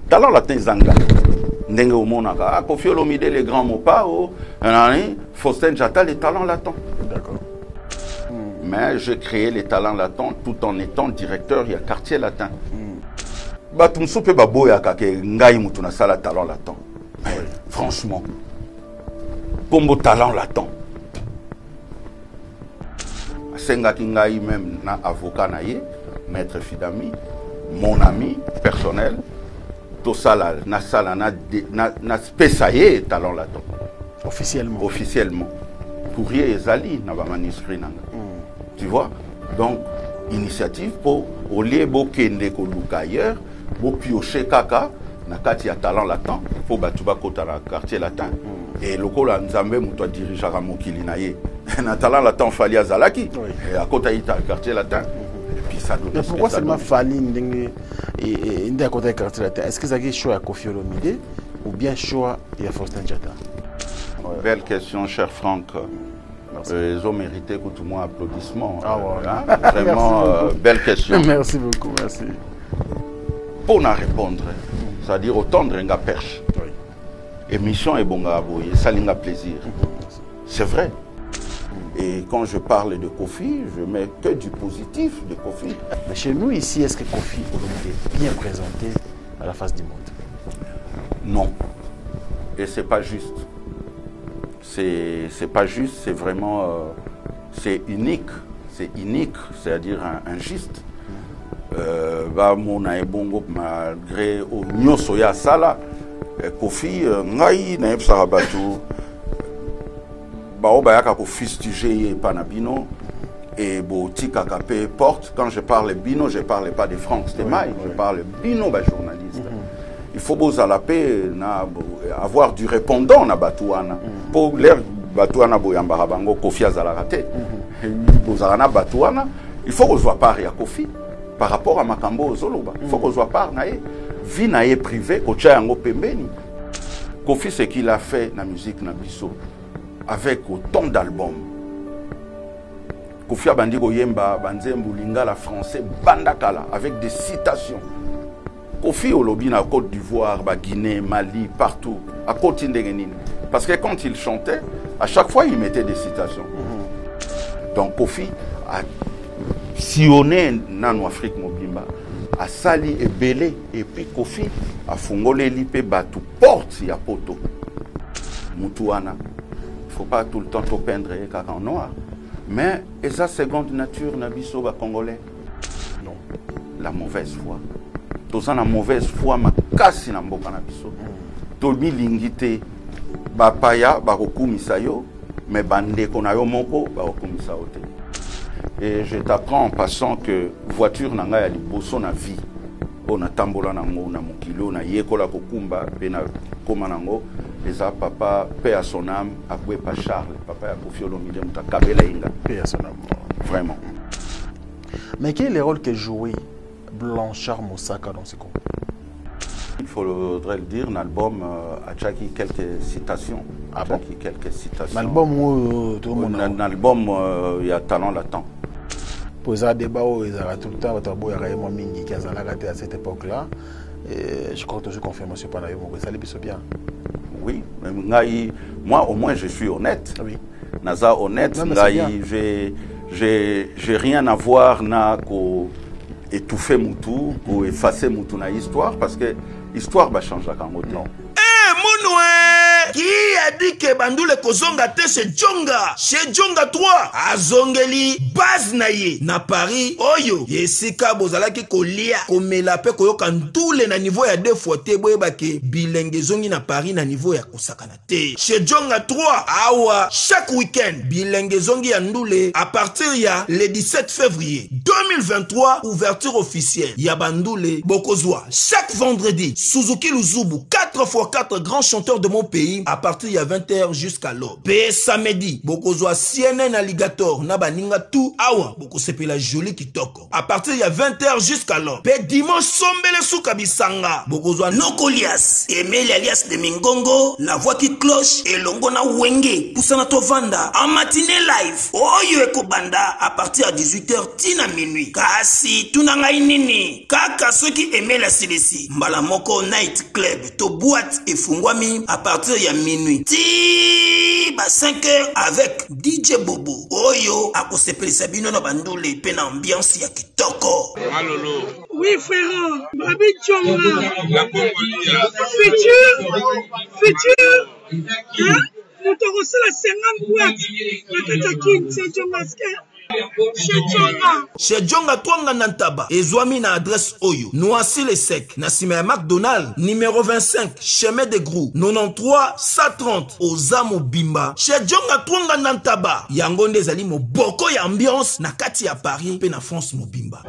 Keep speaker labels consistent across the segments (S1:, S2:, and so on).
S1: talent latin zanga ndenge omonaka Koffi Olomide les grands mots pas Faustin Diatta les talents latents.
S2: D'accord.
S1: Mais j'ai créé les talents latents tout en étant directeur il y a quartier latin. Batumso pe baboya kake ngai mutu na sala talent latent. Franchement. Combo talent latent. Senga Kingai même na avocat naïe, maître Fidami, mon ami personnel, tout ça là, na sala na spéciaillé talent latent.
S2: Officiellement.
S1: Officiellement. Courrier ezali na ba manuscrit nanga. Tu vois? Donc initiative pour au lieu bokende ko luka ailleurs, bo piocher kaka na kati ya talent latent pour batuba kota na quartier latin. Et lokola nzambe muto dirigeaka mokili na ye. Na talent latent fali azalaki et à côté il quartier latin. Et puis ça donne.
S2: Mais pourquoi seulement fali ndenge et ndé à côté quartier latin? Est-ce que ça a choix à Koffi Olomide ou bien choix à Faustin Diatta?
S1: Belle question, cher Franck. Ils ont mérité que tout le monde applaudissement.
S2: Ah ouais.
S1: Hein? Vraiment, belle question.
S2: Merci beaucoup, merci.
S1: Pour nous répondre, c'est-à-dire autant de ringa perche.
S2: Oui.
S1: Émission et bon gaboye, ça linga plaisir. C'est vrai. Et quand je parle de Koffi, je mets que du positif de Koffi.
S2: Mais chez nous ici, est-ce que Koffi Olomide est bien présenté à la face du monde?
S1: Non. Et c'est pas juste. C'est pas juste, c'est vraiment c'est unique, c'est-à-dire injuste. Mon bongo malgré au nyosoya sala Koffi ngai na yebsaka batu bayaka ko fustiger panabino et botika kapé porte. Quand je parle bino, je parle pas de Franck Stemai, je parle bino journaliste. Il faut avoir du répondant na Batouana. Pour l'air Batouana boyambara bango Koffi azalakate. Bozana Batouana, il faut qu'on soit part à Koffi par rapport à Makambo Zoloba. Il faut qu'on soit part nae vie nae privée au yango pembeni. Koffi ce qu'il a fait na musique na biso avec autant d'albums. Koffi abandi koyemba banzembu lingala français bandakala avec des citations. Koffi Olobi na Côte d'Ivoire, Guinée, Mali, partout, à Côte d'Indegenine. Parce que quand il chantait, à chaque fois il mettait des citations. Donc Koffi a sillonné dans l'Afrique Mobimba, a sali et belé, et puis Koffi a fongolé l'ipé batou porte ya poto. Moutouana. Il ne faut pas tout le temps tout peindre en noir. Mais, et sa seconde nature, Nabiso va congolais. Non. La mauvaise foi. Tout ça, la mauvaise foi, ma casse na mboka na biso. Tobi lingite, bapaya, barokumisa yo, mais bande konayo moko, barokumisa ote. Et je t'apprends en passant que voiture nanga ya liboso na vie. On a tambola nango na mokilo na yekola kokumba pena koma nango eza papa paix à son âme abwe pa Charles papa ya Koffi Olomide muta kabela inga
S2: Paix à son âme.
S1: Vraiment.
S2: Mais quel est le rôle que jouait Blanchard Moussaka dans ce groupe?
S1: Il faudrait le dire, l'album a Tchaki quelques citations.
S2: Ah bon?
S1: Quelques citations.
S2: L'album où tout le monde a...
S1: L'album, il y a talent latent.
S2: Pour ça, débat où ils ont tout le temps, il y a eu Mingi qui a à cette époque-là. Je crois que je confirme, monsieur Panayo, que ça allait bien.
S1: Oui, moi au moins je suis honnête.
S2: Oui.
S1: Naza honnête, j'ai rien à voir na ko étouffer Moutou ou effacer Moutou na histoire parce que l'histoire va changer la Kangote.
S2: Non.
S3: Qui a dit que Bandoule Kozonga te chez Djonga 3 azongeli base na ye na Paris oyo yesika bozalaki kolia komela pe koyoka ntule na niveau ya 2 fois te boyeba ke bilenge zongi na Paris na niveau ya kosakana te chez Djonga 3 awa chaque week-end bilenge zongi ya ndule à partir ya le 17 février 2023 ouverture officielle ya Bandoule Bokozwa chaque vendredi Suzuki Luzubu 4 4x4 grands chanteurs de mon pays à partir de 20h jusqu'à l'aube. P samedi, bokozwa CNN Alligator na baninga tout awa bokosepela joli kitoko. À partir de 20h jusqu'à l'aube. P dimanche sombele suka bisanga bokozwa Nokolias, Emile alias de Mingongo, la voix qui cloche et longo na wenge poussana tovanda en matinée live. Oyo ekobanda à partir de 18h tina minuit. Kasi tunanga inini kaka ceux qui aimaient la silesi mbala moko night club to boîte et fungwami à partir de minuit. Ti ba 5h avec DJ Bobo. Oyo akosepelisa bino na bandule pe na ambiance ya kitoko.
S4: Malolo.
S5: Oui frère, Babi Tchonga. Futur. Hein? Nous te reçons la 50 boîtes. Le Katakin, c'est Tchonga.
S3: Chez Djonga Twanga Nantaba, Ezwami na adresse Oyo, Noisy les Secs, Nassime McDonald, numéro 25, chemin de Grou, 93 130, Ozamo Bimba. Chez Djonga Twanga Nantaba, Yangonde Zali mo boko ya ambiance, na kati ya Paris, pe na France mo Bimba.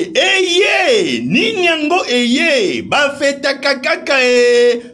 S6: Eye, Ninyango Eye, Bafeta Kakaka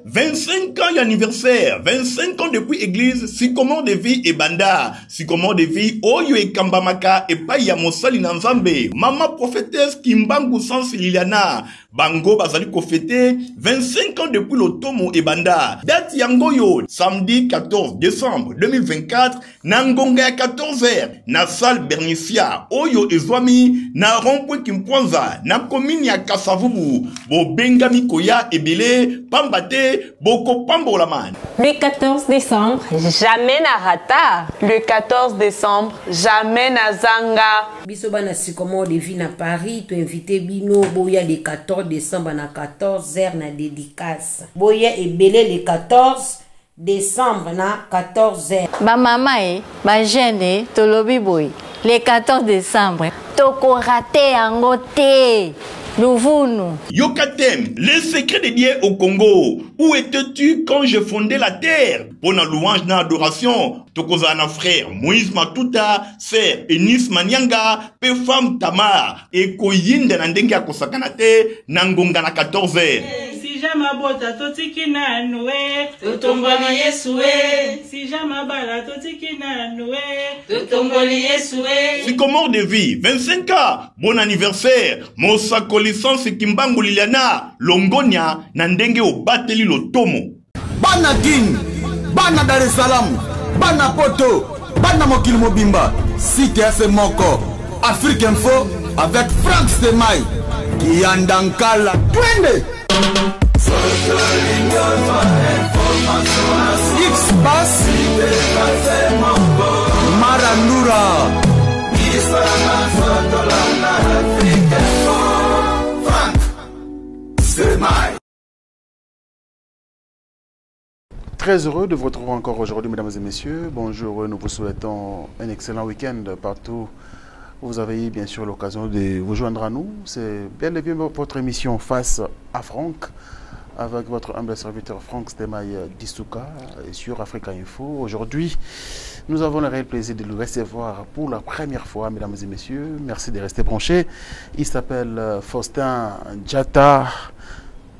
S6: 25 ans d'anniversaire, 25 ans depuis église, Sycomore de vie et Banda, Sycomore de vie, Oyo et Kambamaka, et Paya Mosali Nanzambe, Maman prophétesse Kimbangu Sans Liliana, Bango Bazali Kofete, 25 ans depuis l'Otomo et Banda, date Yangoyo, samedi 14 décembre 2024, Nangonga à 14h, na salle Bernicia, Oyo et Zwami, na Rompwe Kimpwanza, na commune ya Kasavubu, Bo Bengami Koya et Bele, Pambate, Boko Pambolaman.
S7: Le 14 décembre, jamais na rata.
S8: Le 14 décembre, jamais na zanga.
S9: Bisoba na Sycomore de vie na Paris, tu invité Bino, Boya le 14 décembre na 14h na dédicace. Boya et Belé le 14 décembre na 14h.
S10: Ba mama ba jeune tolobi boy. Le 14 décembre, toko raté yango te. Louvounou.
S6: Yokatem, le secret de Dieu au Congo. Où étais-tu quand je fondais la terre? Pour la louange na adoration, Tokozana frère, Moïse Matuta, sœur Enis Manyanga, pe femme Tamar, et Koyinde Nandenga Kosakanate, Nangonga na 14h.
S5: Si jamabota totiki na noue, totomboli yesue. Si jamabala totiki na noue, totomboli yesue.
S6: Sycomore de vie, 25 ans, bon anniversaire, Mosako licence Kimbangu Liliana, Longonia, Nandenge au Bateli Lotomo.
S11: Bana King, Bana Dar es Salaam, Bana Poto, Bana Mokil Mobimba, Cité FM Moko, Afrique Info, avec Frank Stemai, Kiandankala, Twende. X-Bass, Marandura.
S2: Très heureux de vous retrouver encore aujourd'hui, mesdames et messieurs. Bonjour, nous vous souhaitons un excellent week-end partout où vous avez eu bien sûr l'occasion de vous joindre à nous. C'est bien et bien votre émission Face à Franck, avec votre humble serviteur Franck Stemai Dissouka sur Africa Info. Aujourd'hui, nous avons le réel plaisir de le recevoir pour la première fois, mesdames et messieurs. Merci de rester branchés. Il s'appelle Faustin Djata.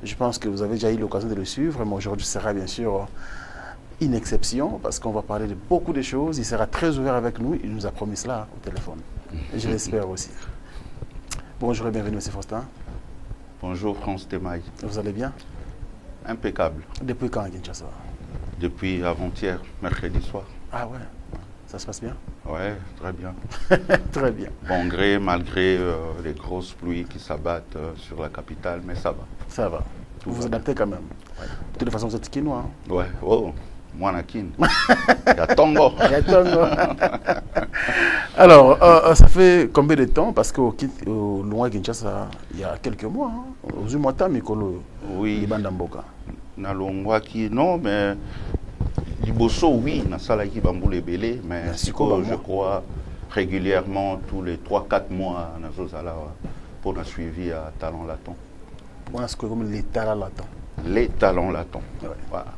S2: Je pense que vous avez déjà eu l'occasion de le suivre, mais aujourd'hui sera bien sûr une exception parce qu'on va parler de beaucoup de choses. Il sera très ouvert avec nous. Il nous a promis cela au téléphone. Je l'espère aussi. Bonjour et bienvenue, M. Faustin.
S1: Bonjour, France Temaï.
S2: Vous allez bien?
S1: Impeccable.
S2: Depuis quand à Kinshasa?
S1: Depuis avant-hier, mercredi soir.
S2: Ah ouais, ça se passe bien?
S1: Ouais, très bien.
S2: Très bien.
S1: Bon gré, malgré les grosses pluies qui s'abattent sur la capitale, mais ça va.
S2: Ça va. Vous vous adaptez quand même. Ouais. De toute façon, vous êtes kinois. Hein?
S1: Ouais, oh, moi nakin. Il y a Tongo.
S2: Il y a Tongo. Alors, ça fait combien de temps? Parce qu'au loin de Kinshasa, il y a quelques mois, hein? Aux Umata, Mikolo,
S1: oui.
S2: Bandamboka.
S1: Nalongwaki, non, mais Liboso, oui, Nasalaki Bamboule Belé, mais je crois régulièrement, tous les 3-4 mois, Nazozala, pour un suivi à Talon Laton.
S2: Pour ce que comme les talents latents.
S1: Les talons latons.
S2: Ouais.
S1: Voilà.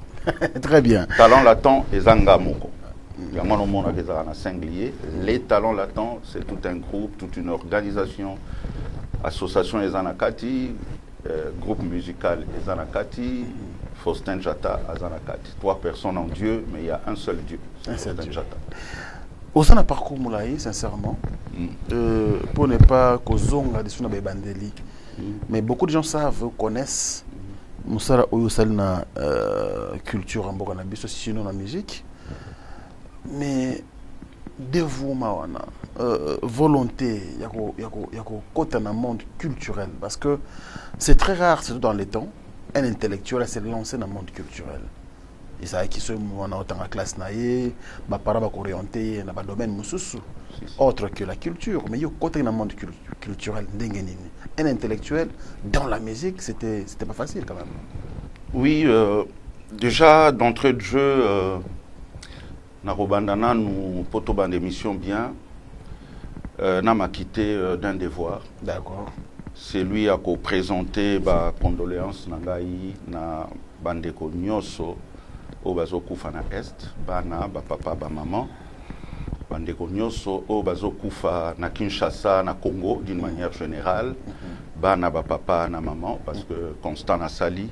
S2: Très bien.
S1: Talon Laton et Zanga Moko. Il y a un singlier. Les talents latents, c'est tout un groupe, toute une organisation. Association Ezanakati, groupe musical Ezanakati, Faustin Jata Azanakati. 3 personnes en Dieu, mais il y a un seul Dieu. Faustin Jata.
S2: Au sein d'un parcours Moulaï, sincèrement, pour ne pas kozonga des suna bandeli, mais beaucoup de gens savent, connaissent Moussara Oyosal na culture en Boganabiso, sinon la musique, mais dévouement, volonté, yako côté dans le monde culturel, parce que c'est très rare, surtout dans les temps, un intellectuel s'est lancé dans le monde culturel. Et ça qui se en autant en classe naïe, bah para va orienté dans le domaine mususu autre que la culture, mais il y a côté dans le monde culturel d'engenini. Un intellectuel dans la musique, c'était pas facile quand même.
S1: Oui, déjà d'entrée de jeu, Narobandana nous potoban d'émission bien, n'a m'a quitté d'un devoir.
S2: D'accord.
S1: C'est lui à co-présenter ba condoléances nangai na bandeko nyoso o bazokufa na est bana ba papa ba maman bandeko nyoso o bazokufa na Kinshasa na Congo d'une manière générale bana ba papa na maman parce que Constant na sali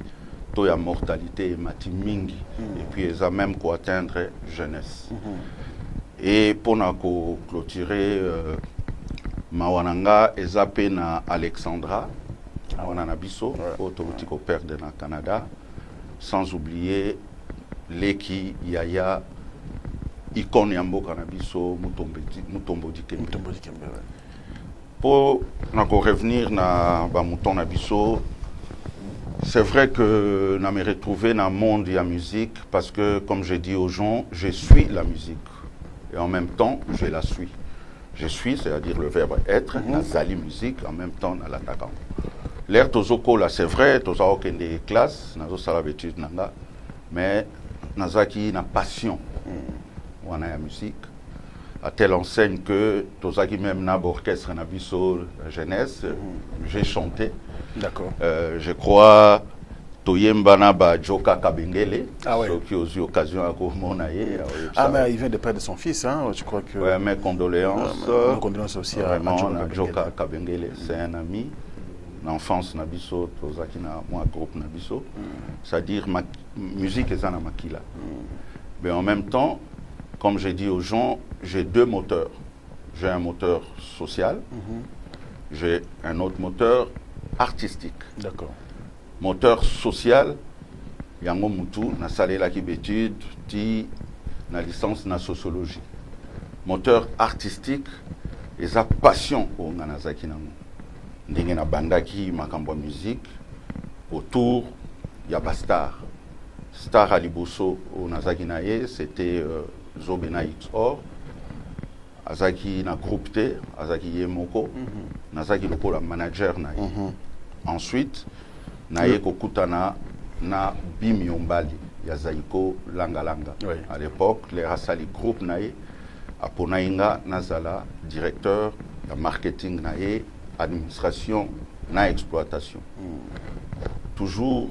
S1: to ya mortalité mati mingi et puis ils a même ko atteindre jeunesse et pour na ko clôturer Mawananga ezape na Alexandra Mawanana biso automatique au père de na Canada, sans oublier Leki Yaya icône yambo Canabiso Mutombo Dikembe. Pour revenir na ba Mouton Nabiso, c'est vrai que je me retrouvé dans le monde de la musique parce que, comme j'ai dit aux gens, je suis la musique et en même temps je la suis. Je suis, c'est-à-dire le verbe être, nazali musique, en même temps dans l'attaquant. L'air tozoko là, c'est vrai, tozao des classes, nazo salabétude nanga, mais nazaki na passion, wana ya musique, à telle enseigne que tozaki même na orchestre na biso jeunesse, j'ai chanté.
S2: D'accord.
S1: Je crois Toyembana ba Joka Kabengele,
S2: qui
S1: a eu occasion à Gourmonaye.
S2: Ah, mais il vient de perdre son fils, hein, je crois que.
S1: Ouais, mes condoléances.
S2: Mes condoléances aussi
S1: vraiment, à Joka Kabengele. C'est un ami, l'enfance Nabiso, Tozakina, moi, groupe Nabiso. C'est-à-dire, ma musique est un makila. Mais en même temps, comme j'ai dit aux gens, j'ai 2 moteurs. J'ai un moteur social, j'ai un autre moteur artistique.
S2: D'accord.
S1: Moteur social, yango mutu na salela ki bétude ti na licence na sociologie. Moteur artistique, eza passion o nganazaki nango. Ndenge na bandaki makambo musique autour ya bastar. Star Aliboso o nazaki na ye, c'était Zobena XOR. Azaki na groupe T, azaki ye moko, nazaki lokola manager na ye. Ensuite, naye kokutana na Bimiombali ya Zaiko Langalanga. À l'époque, les Rassali groupe naye aponainga nazala directeur de marketing naye, administration na exploitation. Toujours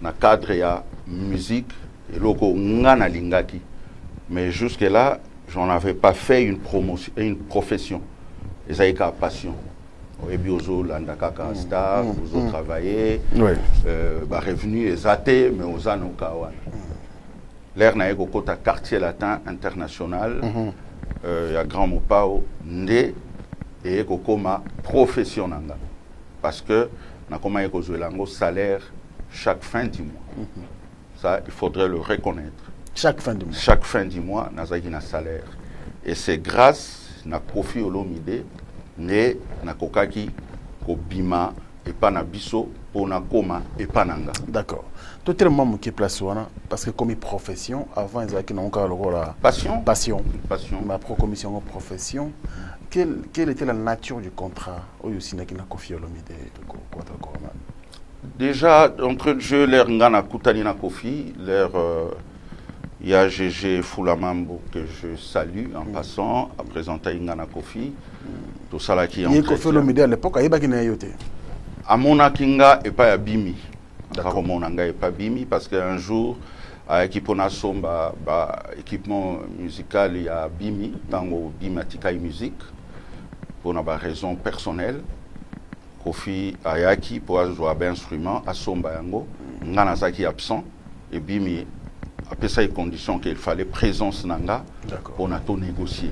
S1: na cadre ya musique et loko ngana lingaki. Mais jusque là, j'en avais pas fait une promotion, une profession. Et ça y a passion. Et puis aux landakaka star, aux travailler, revenu exaté, mais aux anokawan. L'air n'a eu qu'au quartier latin international, il y a grand mopao ndé et kokoma profession nanga. Parce que na koma yeko lango salaire chaque fin du mois. Ça, il faudrait le reconnaître.
S2: Chaque fin du mois.
S1: Chaque fin du mois, nazaki na salaire. Et c'est grâce na Kofi Olomide ne na kokaki ko bima et pas na biso pour na koma et pas nanga.
S2: D'accord. Tout le monde qui est placé parce que comme profession avant ils avaient encore la
S1: passion.
S2: Ma pro-commission en profession. Quelle était la nature du contrat au Yusina qui n'a Kofi Olomide
S1: déjà entre le jeu l'air ngana kutani na Kofi l'air il y a GG Foulamambo que je salue en passant à présenter Ngana Kofi. Tout ça là qui est en
S2: Kofi Olomide à l'époque, il y a yote.
S1: Amona Kinga et pas à Bimi. Monanga et pas Bimi parce qu'un jour, Ekipona somba ba équipement musical ya Bimi tango Bimi atikai musique pour ba raison personnelle. Kofi ayaki pour jouer un instrument à somba yango ngana zaki absent et Bimi après ça les conditions qu'il fallait présence nanga pour na to négocier.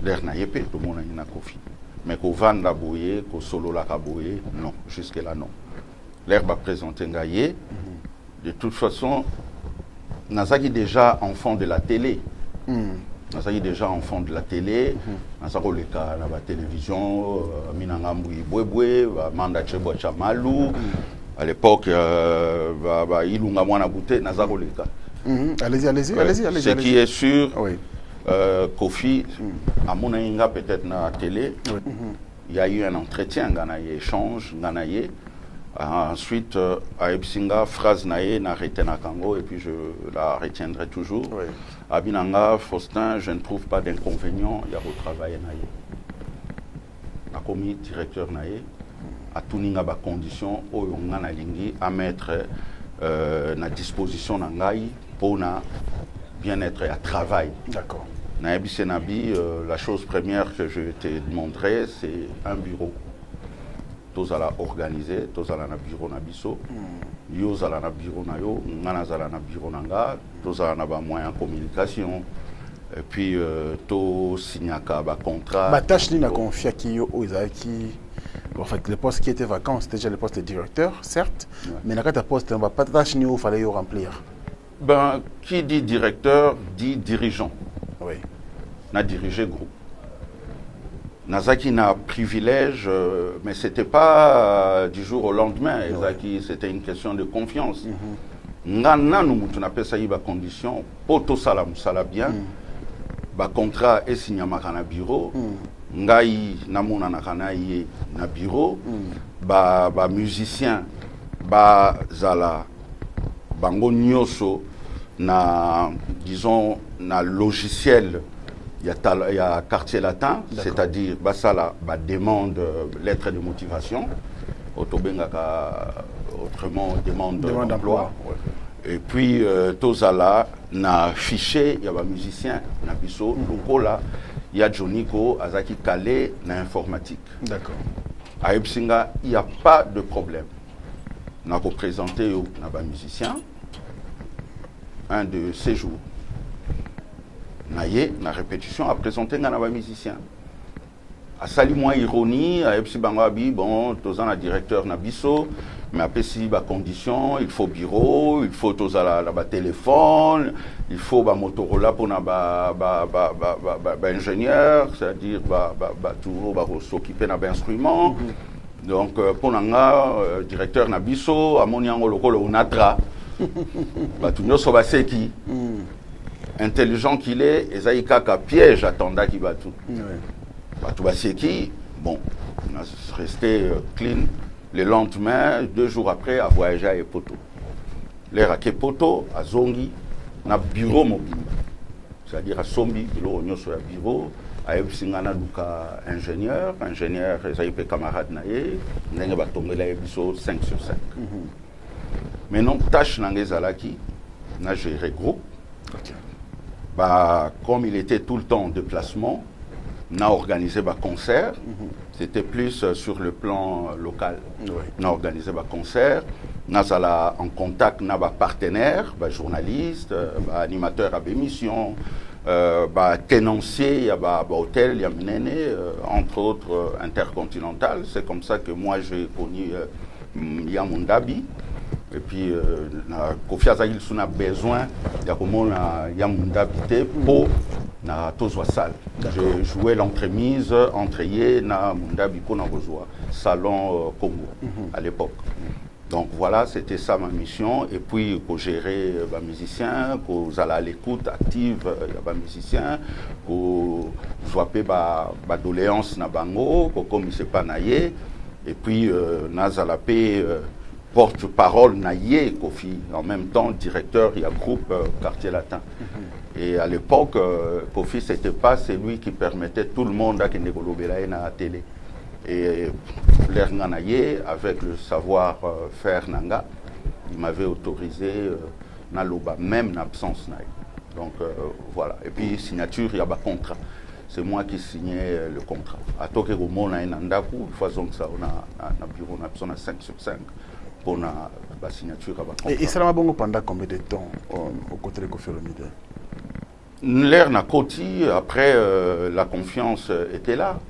S1: L'air na yepé tout le monde na Kofi. Mais qu'on vende la boye, qu'on solo la boye, non, jusque là non. L'air va présenter ngaye. De toute façon, Nazaki déjà enfant de la télé. Nazaki déjà enfant de la télé. Nazaki le cas la télévision, Minangambu Ibwebwe, Manda Chebo Chamalou. À l'époque, Ilunga Mwana Bouté, Nazaki le cas.
S2: Allez-y.
S1: Ce qui est sûr, Kofi, à mon inga peut-être na télé, il y a eu un entretien, Ganaye échange, Ganaye. Ensuite, à Ebsinga, phrase naïe, n'a arrêté na Kango, et puis je la retiendrai toujours. À Binanga, Faustin, je ne trouve pas d'inconvénient, il y a au travail naïe. La commis directeur naïe, à tout ninga ba condition, au yonga lingi, à mettre na disposition nangaï pour na bien-être et à travail.
S2: D'accord.
S1: Naïbi Senabi, la chose première que je te demanderai, c'est un bureau. Tous à la organiser, tous à la bureau na biso, yo à la bureau na yo, ngana à la bureau nanga, tous à la moyen de communication, et puis tout signaka ba contrat.
S2: Ma tâche ni na confié qui yo Isaki. En fait, le poste qui était vacant, c'était déjà le poste de directeur, certes, mais na poste on va pas tâche ni où fallait yo remplir.
S1: Ben qui dit directeur dit dirigeant.
S2: Oui.
S1: Na diriger groupe. Nazaki n'a privilège, mais ce n'était pas du jour au lendemain. C'était une question de confiance. Ngana nous appelle ça ba condition poto salam sala bien. Ba contrat et signé na bureau. Ngai namona na kana yé na bureau. Ba musicien ba zala bango nyoso na disons na logiciel. Il y a quartier latin, c'est-à-dire Basala demande lettre de motivation, autrement demande d'emploi. Et puis Tozala na fichier, il y a un musicien, na biso, Lokola, il y a Joniko, Azaki Kale, na informatique.
S2: D'accord.
S1: À Epsinga, il n'y a pas de problème. On a représenté un musicien, un de ces jours. Naye, na répétition, a présenté un musicien. A sali moins ironie, a epsi bangabi, bon, tozan a directeur nabiso, mais après si ba condition, il faut bureau, il faut tozala la téléphone, il faut ba Motorola pour na ba ingénieur, c'est-à-dire toujours ba s'occuper na ba instrument. Donc pour nanga directeur nabiso, amoniango lokolo unatra. Ba tunyo so ba seki. Intelligent qu'il est, Esaïka ka piège attendait qu'il va tout. Tout va qui, bon, on a resté clean. Le lendemain, 2 jours après, à voyager à Epoto. L'air à Kepoto, à Zongi, na bureau mobile. C'est-à-dire à Sombi, on a sur le bureau, à Ebsingana Luka ingénieur, Esaïpe camarade naïe, n'a pas tombé là, 5 sur 5. Mais non, tâche n'angezalaki, n'a géré groupe. Bah, comme il était tout le temps en déplacement, on a organisé un concert. C'était plus sur le plan local. On a organisé un concert. On a en contact avec des partenaires, des journalistes, des animateurs à l'émission, des tenanciers, des hôtels, entre autres Intercontinental. C'est comme ça que moi j'ai connu Yamundabi. Et puis, Kofi Azagil a besoin de Yamundabi pour na tozwa salle. J'ai joué l'entremise entre Yé na Mundabi pour na salon Congo à l'époque. Donc voilà, c'était ça ma mission. Et puis, pour gérer les musiciens, pour aller à l'écoute active des musiciens, pour jouer les doléances na bango, pour comme il s'est pas naillé. Et puis, nazalapé porte-parole naillé, Kofi, en même temps directeur, il y a groupe Quartier Latin. Et à l'époque, Kofi, c'était pas celui qui permettait tout le monde à Kenegolobelaye na télé. Et l'air Nanaye, avec le savoir-faire Nanga, il m'avait autorisé naloba même en absence na. Donc voilà. Et puis signature, il y a un contrat. C'est moi qui signais le contrat. À Toké Romona et Nandaku, faisons ça, on a bureau, on a besoin de 5 sur 5 pour la signature.
S2: Et ça m'a bon pendant combien de temps au côté de Koffi Olomide?
S1: L'air n'a côté, après la confiance était là.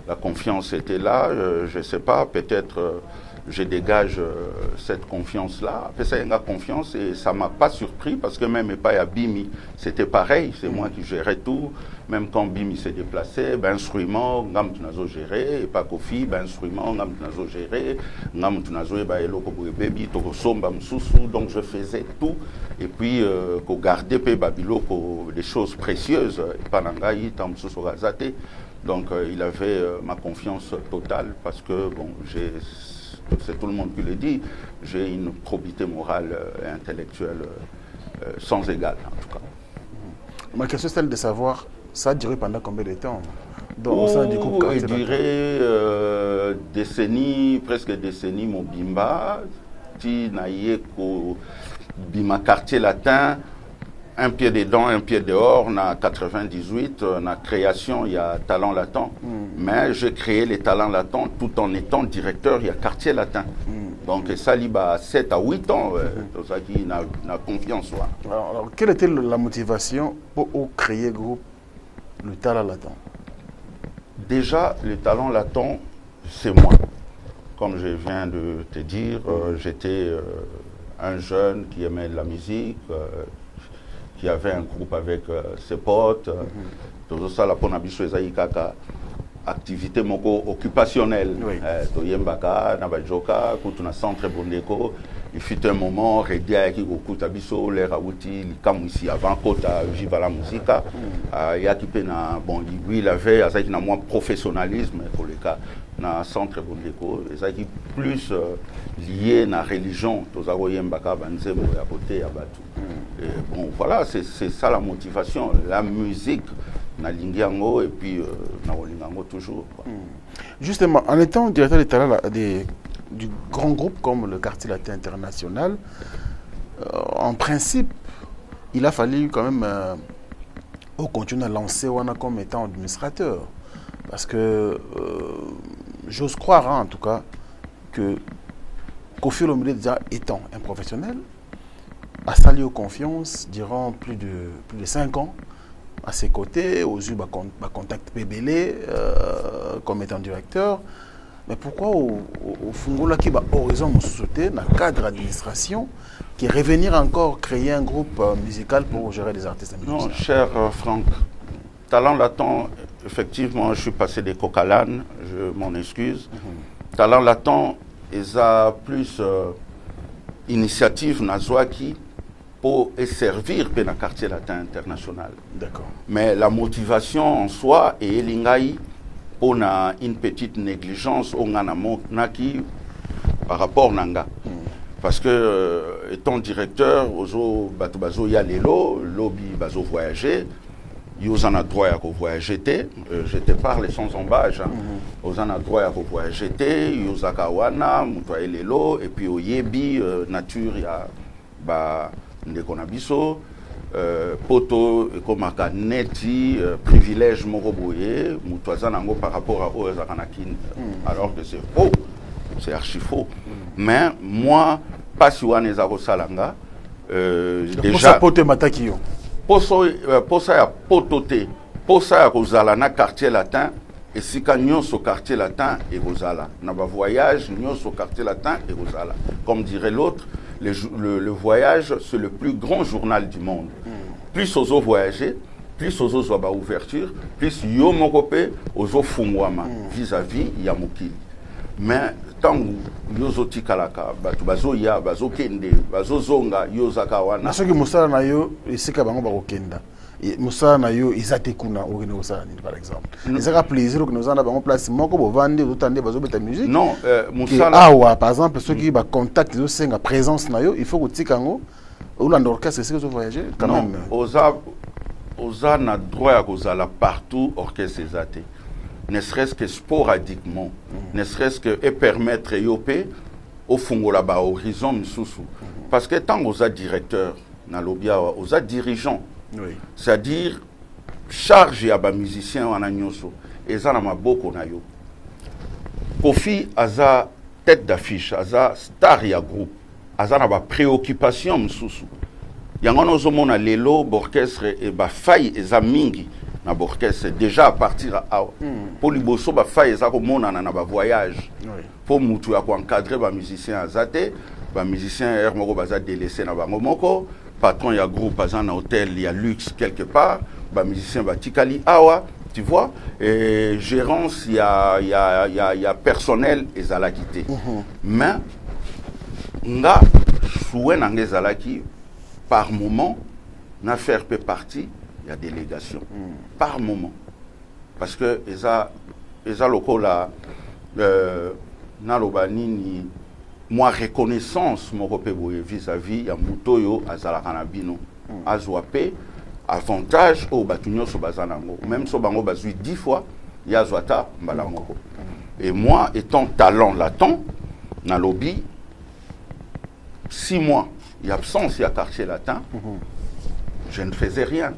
S1: La confiance était là, je ne sais pas, peut-être je dégage cette confiance-là. Après ça, il y a une confiance et ça ne m'a pas surpris parce que même pas à Bimi, c'était pareil, c'est moi qui gérais tout. Même quand Bimi s'est déplacé, ben instrument, ngam tunazo géré, et pas Kofi, ben instrument, ngam tunazo géré, ngam tunazo ba eloko baby, toko somba msusu, donc je faisais tout. Et puis, ko garder pe babiloko des choses précieuses, pas nangai, tam msusu gazate. Donc il avait ma confiance totale parce que, bon, c'est tout le monde qui le dit, j'ai une probité morale et intellectuelle sans égale, en tout cas.
S2: Ma question, c'est celle de savoir, ça a duré pendant combien de temps?
S1: Donc, je dirais décennie, presque décennie, mon bimba, qui n'a eu bima quartier latin, un pied dedans, un pied dehors, on a 98, on a création, il y a talent latent. Mais j'ai créé les talents latents tout en étant directeur, il y a quartier latin. Donc ça, il y a 7 à 8 ans, tout ça qui n'a confiance.
S2: Alors, quelle était la motivation pour créer le groupe Le Talent Latent?
S1: Déjà, le talent latent, c'est moi. Comme je viens de te dire, j'étais un jeune qui aimait la musique, qui avait un groupe avec ses potes. Tout ça, la ponabiso ezaïkaka activité moko occupationnelle. Toyembaka, nabajoka, kutuna centre bondeko. Il fut un moment, Redia qui okuta biso, les rawuti, likamu ici avant kota, viva la musique. Yakipena, bon, lui il avait, azaki na moins professionnalisme pour le cas, na centre bondeko, azaki plus lié à la religion, tozaroyembaka banzemo ya côté ya batu. Bon, voilà, c'est ça la motivation, la musique, na lingiango et puis na olingango toujours.
S2: Justement, en étant directeur des talents du grand groupe comme le Quartier Latin International, en principe, il a fallu quand même continuer à lancer Wana comme étant administrateur. Parce que j'ose croire, en tout cas, que Koffi Olomide, déjà étant un professionnel, a sali aux confiance durant plus de 5 ans à ses côtés, aux yeux de contact PBL comme étant directeur. Mais pourquoi au Fungola qui va horizon société dans le cadre d'administration qui revenir encore créer un groupe musical pour gérer des artistes musiciens?
S1: Non, cher Franck, talent latent, effectivement, je suis passé des Cocalan, je m'en excuse. Talent latent, ils ont plus initiative Nazwaki pour servir dans le Quartier Latin International.
S2: D'accord.
S1: Mais la motivation en soi est Elingaï. On a une petite négligence par rapport à Nanga. Parce que, étant directeur, il y a les lobby, bazo voyager, il y a droit à voyager, je te parle sans embâche, il y a droit à voyager, il y a kawana, les lots, et puis au yebi, nature, il y a ndekonabiso. Poto komaka neti privilège moroboye mutuazanango par rapport à Oezakanakin alors que c'est faux, c'est archi faux. Mais moi pas si on est à Rosalanga déjà
S2: pote matakio
S1: posa ya potote posa ya Rosalana quartier latin et si quand au quartier latin et Rosala na ba voyage au quartier latin et Rosala comme dirait l'autre. Le voyage, c'est le plus grand journal du monde. Plus ozo voyager, plus ozo zoba ouverture, plus yo mokope ozo fungwama vis-à-vis ya mokili. Mais tant yo zoti kalaka, batu bazo ya, bazo kende, bazo zonga, yo zakawana.
S2: Na soki musala na yo, isika bango bakokenda. Musala na yo izate kuna okene osala ni par exemple. Ezaka plaisir que nous en avons place moko bo vande otande bazo beta musique.
S1: Non, musala
S2: awa par exemple ceux qui ba contact zo senga présence na yo, il faut que tikango ou l'orchestre c'est que zo voyager quand
S1: non,
S2: même.
S1: Oza na droit à kozala partout orchestre ezate. Ne serait-ce que sporadiquement, ne serait-ce que et permettre yopé au fungola ba horizon msusu. Parce que tant oza directeur na lobia aux dirigeants.
S2: Oui.
S1: C'est-à-dire charge ya ba musicien wana nyonso eza na maboko na yo. Kofi aza tête d'affiche, aza star ya groupe, aza na ba préoccupation msusu. Yango nozomona lelo orchestre et ba faille eza mingi na orchestre déjà à partir à pour liboso ba faille eza ko mona na ba voyage. Pour mutu ya ko encadrer ba musicien azate, ba musicien er moko baza délaissé na bango moko, patron ya groupe aza na hôtel ya luxe quelque part, ba musicien ba tikali awa. Tu vois, et gérance, il y a personnel et zalakité. Mais, nga souhait n'angé zalaki, par moment, n'affaire peut partie, il y a délégation. Par moment. Parce que, eza loko la, na lobani ni, moi reconnaissance, mon repéboué vis-à-vis, il y a moutoyo, azalakanabino, azwape, avantage au batunyo so bazanango même so bango bazui 10 fois ya zwata mbalango. Et moi étant talent latent na lobby 6 mois il y a absence ya quartier latin, je ne faisais rien.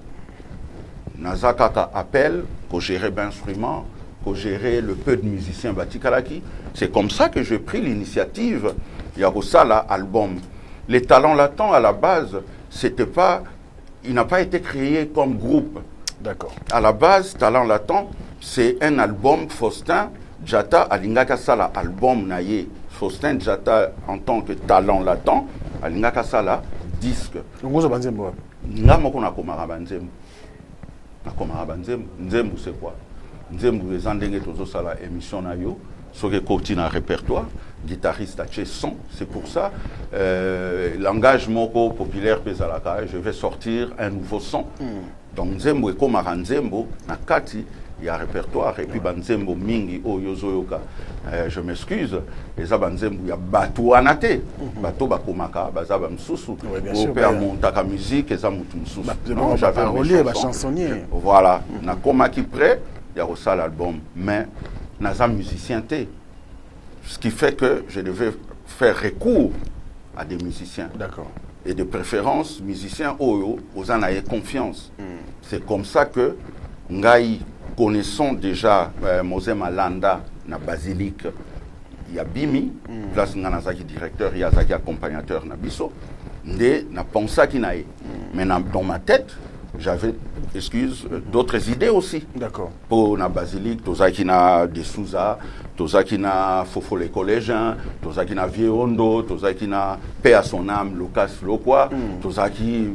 S1: Nazakaka appel pour gérer l'instrument, pour gérer le peu de musiciens batikalaki. C'est comme ça que j'ai pris l'initiative ya Rosala album. Les talents latents à la base, c'était pas, il n'a pas été créé comme groupe.
S2: D'accord. À
S1: la base, Talent Latent, c'est un album Faustin Djata Alingaka Sala album naye. Faustin Djata en tant que Talent Latent Alingaka Sala disque.
S2: Ngozo banzembo.
S1: Nga moko na komara banzembo. Na komara banzembo, nzembo c'est quoi? Nzembo ezandenge tozo sala émission na yo, soke koti na répertoire. Guitariste à son, c'est pour ça l'engagement populaire Pézalaka, je vais sortir un nouveau son. Donc Nzembo et Komara Nzembo, Nakati, il y a un répertoire, et puis Banzembo Mingi, Oyozoyoka, je m'excuse, et ça Banzembo, il y a Batou Anate, Batou Bakomaka, Bazaba Msusu, au père Montaka musique, et ça Moutoumsou.
S2: J'avais un chansonnier.
S1: Voilà, Nakoma qui prêt, il y a aussi l'album, mais Naza musicien T. Ce qui fait que je devais faire recours à des musiciens.
S2: D'accord.
S1: Et de préférence, musiciens aux anaïe confiance. C'est comme ça que Ngaï, connaissant déjà Mosé Malanda, na Basilique, il y a Bimi, place Nganazaki directeur, il y a Zaki accompagnateur, na Bisso, na pensa qui naïe. Mais dans ma tête, j'avais, d'autres idées aussi.
S2: D'accord.
S1: Pour la basilique, Tozaki na de Souza, Tozaki na Fofo les collégiens, Tozaki na Vieondo, Tozaki na paix à son âme, Lucas Lokwa, Tozaki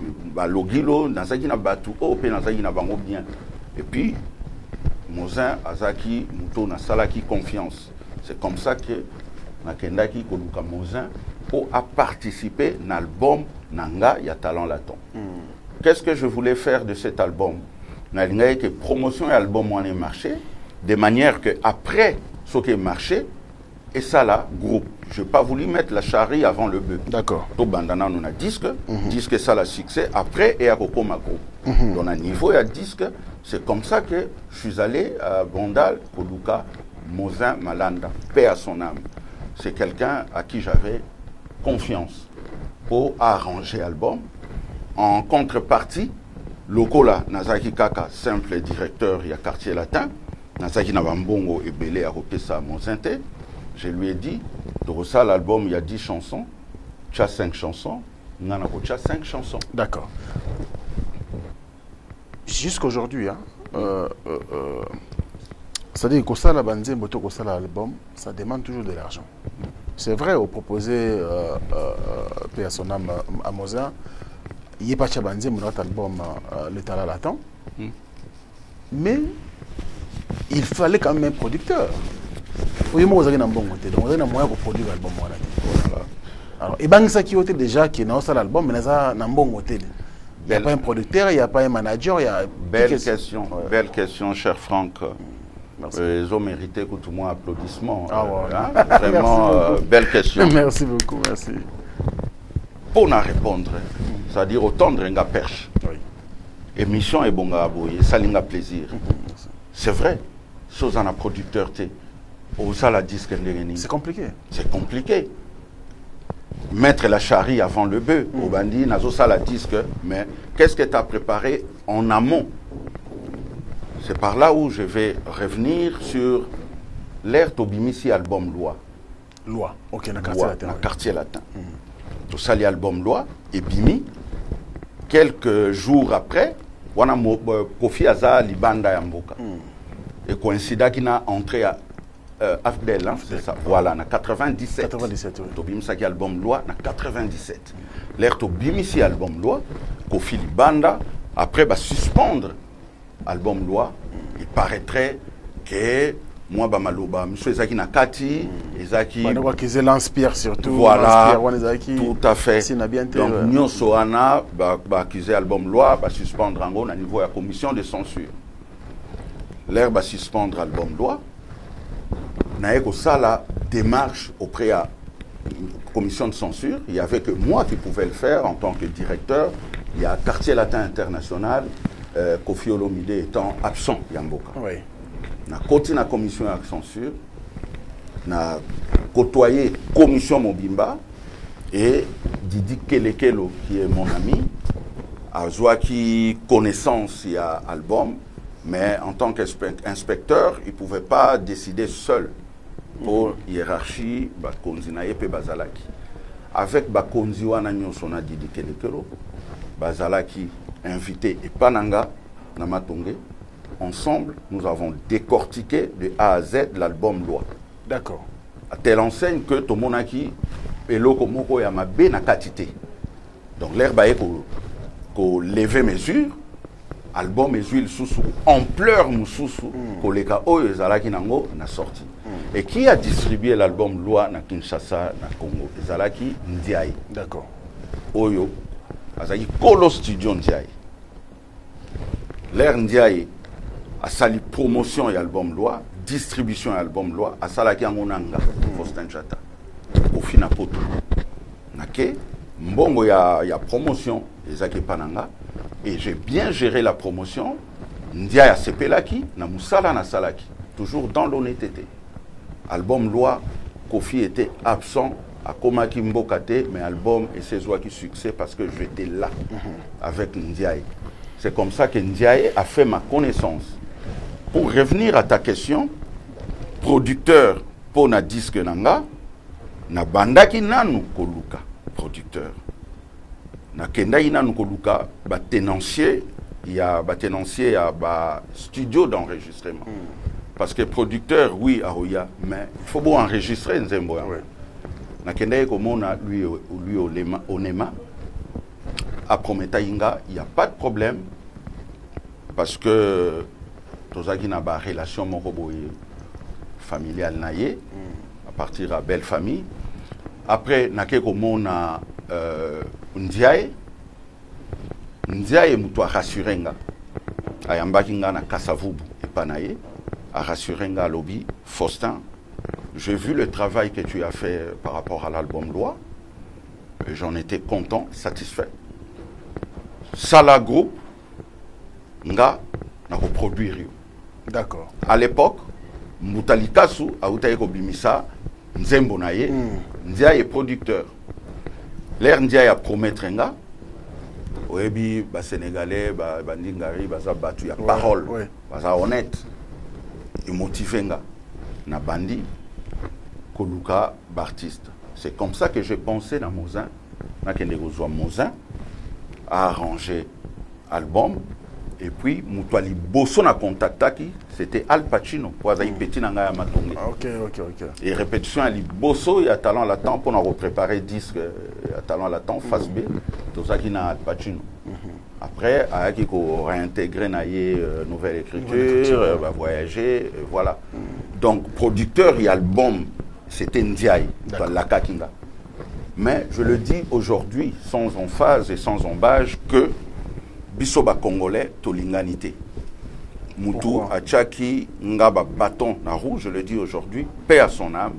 S1: Logilo, Nazaki na Batu, Pe Nazaki na Bango bien. Et puis, Mozin, Azaki, Mouto na Salaki confiance. C'est comme ça que Nakendaki Koluka Mozin pour participer à l'album Nanga Ya Talent Latent. Qu'est-ce que je voulais faire de cet album? N'a que promotion et album on est marché, de manière que après ce qui est marché, et ça là, groupe. Je n'ai pas voulu mettre la charrie avant le bœuf.
S2: D'accord.
S1: Tout bandana on a disque, disque ça la succès, après et à Coco Macro. Donc à niveau et à disque, c'est comme ça que je suis allé à Bondal, Koluka, Mozin, Malanda, paix à son âme. C'est quelqu'un à qui j'avais confiance pour arranger l'album. En contrepartie, Lokola Nazaki Kaka, simple directeur, il y a quartier latin, Nazaki Navambongo et Belé a repris ça à Monzinte. Je lui ai dit, Dorosa, l'album, il y a 10 chansons, tu as 5 chansons, Nanako, tu as 5 chansons.
S2: D'accord. Jusqu'aujourd'hui, hein, c'est-à-dire que ça, la banzembo, que ça, l'album, ça demande toujours de l'argent. C'est vrai, au proposer paix à son âme à Mozart, il n'y a pas de banzembo dans l'album Le Talent Latent, mais il fallait quand même un producteur. Oui, moi, vous avez un bon côté, donc vous avez un moyen pour produire l'album. Alors, et bien, ça qui est déjà qui est dans l'album, mais ça un bon côté. Il n'y a pas un producteur, il n'y a pas un manager, il y a...
S1: Belle question, cher Franck. Ils ont mérité que tout le monde applaudissement.
S2: Ah ouais.
S1: Hein? Vraiment, belle question.
S2: Merci beaucoup, merci.
S1: Pour nous répondre, c'est-à-dire autant de ringa perche.
S2: Oui.
S1: Émission est bon à aboyer, ça l'inga plaisir. C'est vrai. Chose en a producteur, ou ça la disque.
S2: C'est compliqué.
S1: C'est compliqué. mettre la charrie avant le bœuf. Au bandit, nazo ça la disque, mais qu'est-ce que tu as préparé en amont? C'est par là où je vais revenir sur l'air Tobimisi album Loi.
S2: Loi, ok, dans
S1: le quartier latin. Tout ça, l'album Loi, et Bimi, quelques jours après, on a Kofi Aza Libanda Yamboka. Et coïncida qui n'a entré à Afdel, hein, c'est ça. Voilà, en 97.
S2: 97, oui.
S1: Tobimisa qui album Loi, en 97. L'air Tobimisi album Loi, Kofi Libanda, après, va suspendre album Loi. Il paraîtrait que moi, Bamaloba, monsieur Ezaki Nakati, Ezaki.
S2: Qu'ils l'inspire surtout.
S1: Voilà, tout à fait. Donc,
S2: nous
S1: Nyosoana, qu'ils album Loi, va suspendre en gros, au niveau de la commission de censure. L'air va suspendre album Loi. Naeko ça la démarche auprès de la commission de censure. Il n'y avait que moi qui pouvais le faire en tant que directeur. Il y a Quartier Latin International, Kofi Olomide étant absent, Yamboka.
S2: Oui.
S1: Na côté la commission de censure, na côtoyé commission Mobimba et Didi Kelekelo qui est mon ami, a joué connaissance il y a album, mais en tant qu'inspecteur, il ne pouvait pas décider seul pour hiérarchie Bakonzi et Bazalaki. Avec Bakonzi wana nyonso na Didi Kelekelo, Bazalaki invité et Pananga Namatongé. Ensemble, nous avons décortiqué de A à Z l'album Loi.
S2: D'accord.
S1: À telle enseigne que Tomonaki et Lokomoko Yamabe n'a quantité. Donc l'herbe est qu'on lève mesure, album et huile sous ampleur moussou, koleka oyo ezalaki nango na sorti. Et qui a distribué l'album Loi na Kinshasa, na Congo? Ezalaki Ndiaye.
S2: D'accord.
S1: Oyo, azaki Kolo Studio Ndiaye. L'air Ndiaye a sali promotion et album Loi, distribution et album Loi, a salaki angonanga, Faustin Chata, au fina poto. Nake, mbongo ya promotion, ezaki pananga, et j'ai bien géré la promotion, Ndiaye a sepelaki, na musala na salaki, toujours dans l'honnêteté. Album Loi, Kofi était absent, à Komaki Mbokate, mais album et ses oies qui succès parce que j'étais là, avec Ndiaye. C'est comme ça que Ndiaye a fait ma connaissance. Pour revenir à ta question, producteur pour na disque nanga, na bandaki nanu koluka, producteur. Na kendaki nanu koluka, ba tenancier, il y a studio d'enregistrement. Parce que producteur, oui, Aroya, mais il faut bien enregistrer Nzembo. Na kendaki komona lui au Nema, à Prometainga, il n'y a pas de problème. Parce que tozaki na ba relation familiale naye à partir de belle famille. Après nake komona Ndiaye mutu a rassurenga ayambaki nga na Kasavubu epanaye a rassurenga lobby Faustin. J'ai vu le travail que tu as fait par rapport à l'album Loi et j'en étais content, satisfait. Sala Group nga na reproduire.
S2: D'accord.
S1: À l'époque, Moutalikasu a Utaiko Bimisa, Nzembo Naye, Ndiaye est producteur. L'air Ndiaye a promettre nga, Oebi, Sénégalais, Bandingari, Batu, il y a parole, honnête, et motivé nga, na bandi, Koluka, Bartiste. C'est comme ça que j'ai pensé dans Mozin, na Kendegozwa Mozin, à arranger album. Et puis, Moutouali Bosso na contactaki, c'était Al Pacino, pour avoir petit nanga ya matonge.
S2: Ok.
S1: Et répétition, Ali Bosso, il y a talent latent pour nous préparer disque, il y a talent latent, face B, tout ça qui n'a Al Pacino. Après, il faut réintégrer nouvelle écriture, voyager, voilà. Donc, producteur et album, c'était Ndiaye, la Kakinga. Mais je le dis aujourd'hui, sans emphase et sans embâche, que Bisoba Congolais, Tolinganité. Moutou, Achaki, Ngaba, bâton, na roue, je le dis aujourd'hui, paix à son âme,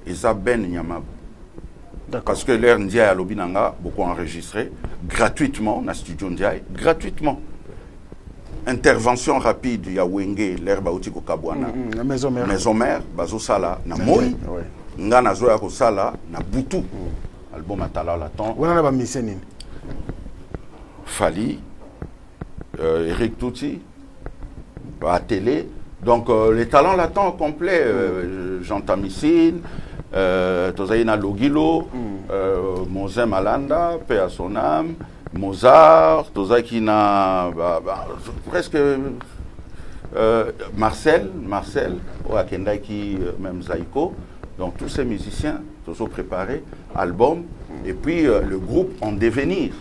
S1: et ça ben Nyamab. Parce que l'air Ndiaye à Lobinanga, beaucoup enregistré, gratuitement, dans studio Ndiaye, gratuitement. Intervention rapide, il y a Wenge, l'air Bautiko Kabwana, Maison mère, Bazo Sala, na Moi, Nga Nazoya Kosala, na Boutou. album Atala Laton.
S2: On a musicien nini?
S1: Fali, Eric Touti, à télé. Donc les talents latents complets, Jean Tamissine, Tozaïna Logilo, Mozin Malanda, paix à son âme, Mozart, Tozaïna presque Marcel, Oakendaki, même Zaïko. Donc tous ces musiciens, tous ont préparé album et puis le groupe en devenir.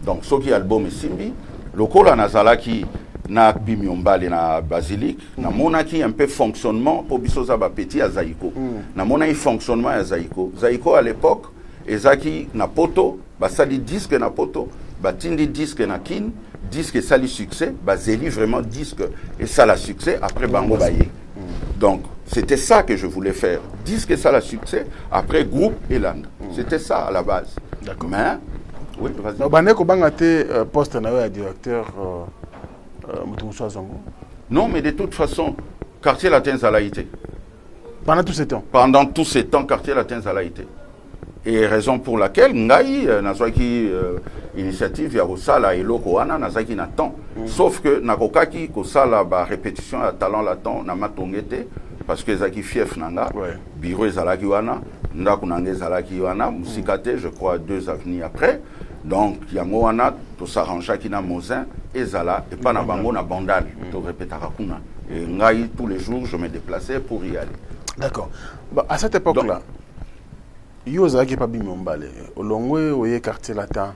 S1: Donc ce qui album est Simbi, le Kola Nazalaki na Bimiombale na Basilique, na monaki un peu fonctionnement pour bisoza ba petit à Zaïko. Na monaki fonctionnement à Zaïko. Zaïko à l'époque, ezaki na poto, ba sali disque na poto, ba tindi disque na kin, disque sali succès, ba zeli vraiment disque et ça la succès après bango baye. Donc c'était ça que je voulais faire, disque et ça la succès après groupe et land. C'était ça à la base.
S2: D'accord.
S1: Mais oui, vas-y.
S2: Donc Baneko Bangate poste na directeur
S1: non, mais de toute façon, Quartier Latin Zalaïté.
S2: Pendant tous ces temps? Pendant tous ces temps,
S1: Quartier Latin Zalaïté. Et raison pour laquelle, Ngaï, Nazwaki, initiative, Yarosala et Lokoana, Nazaki Natan. Sauf que Nakokaki, Kosala, répétition à talent latin, Namatongete, parce que Zaki Fief Nanga, Biro Zalaki Wana, Ndakunange Zalaki Wana, Musikate, je crois, 2 avenirs après. Donc, Yamoana, to s'arrange qui na Mozin, et Zala, et pas na bango na bandal, to répétarakuna. Et Ngaï, tous les jours, je me déplaçais pour y aller.
S2: D'accord. Bah, à cette époque-là, Yoza qui est pas Bimiombale, Olongwe, Oye Quartier Latin.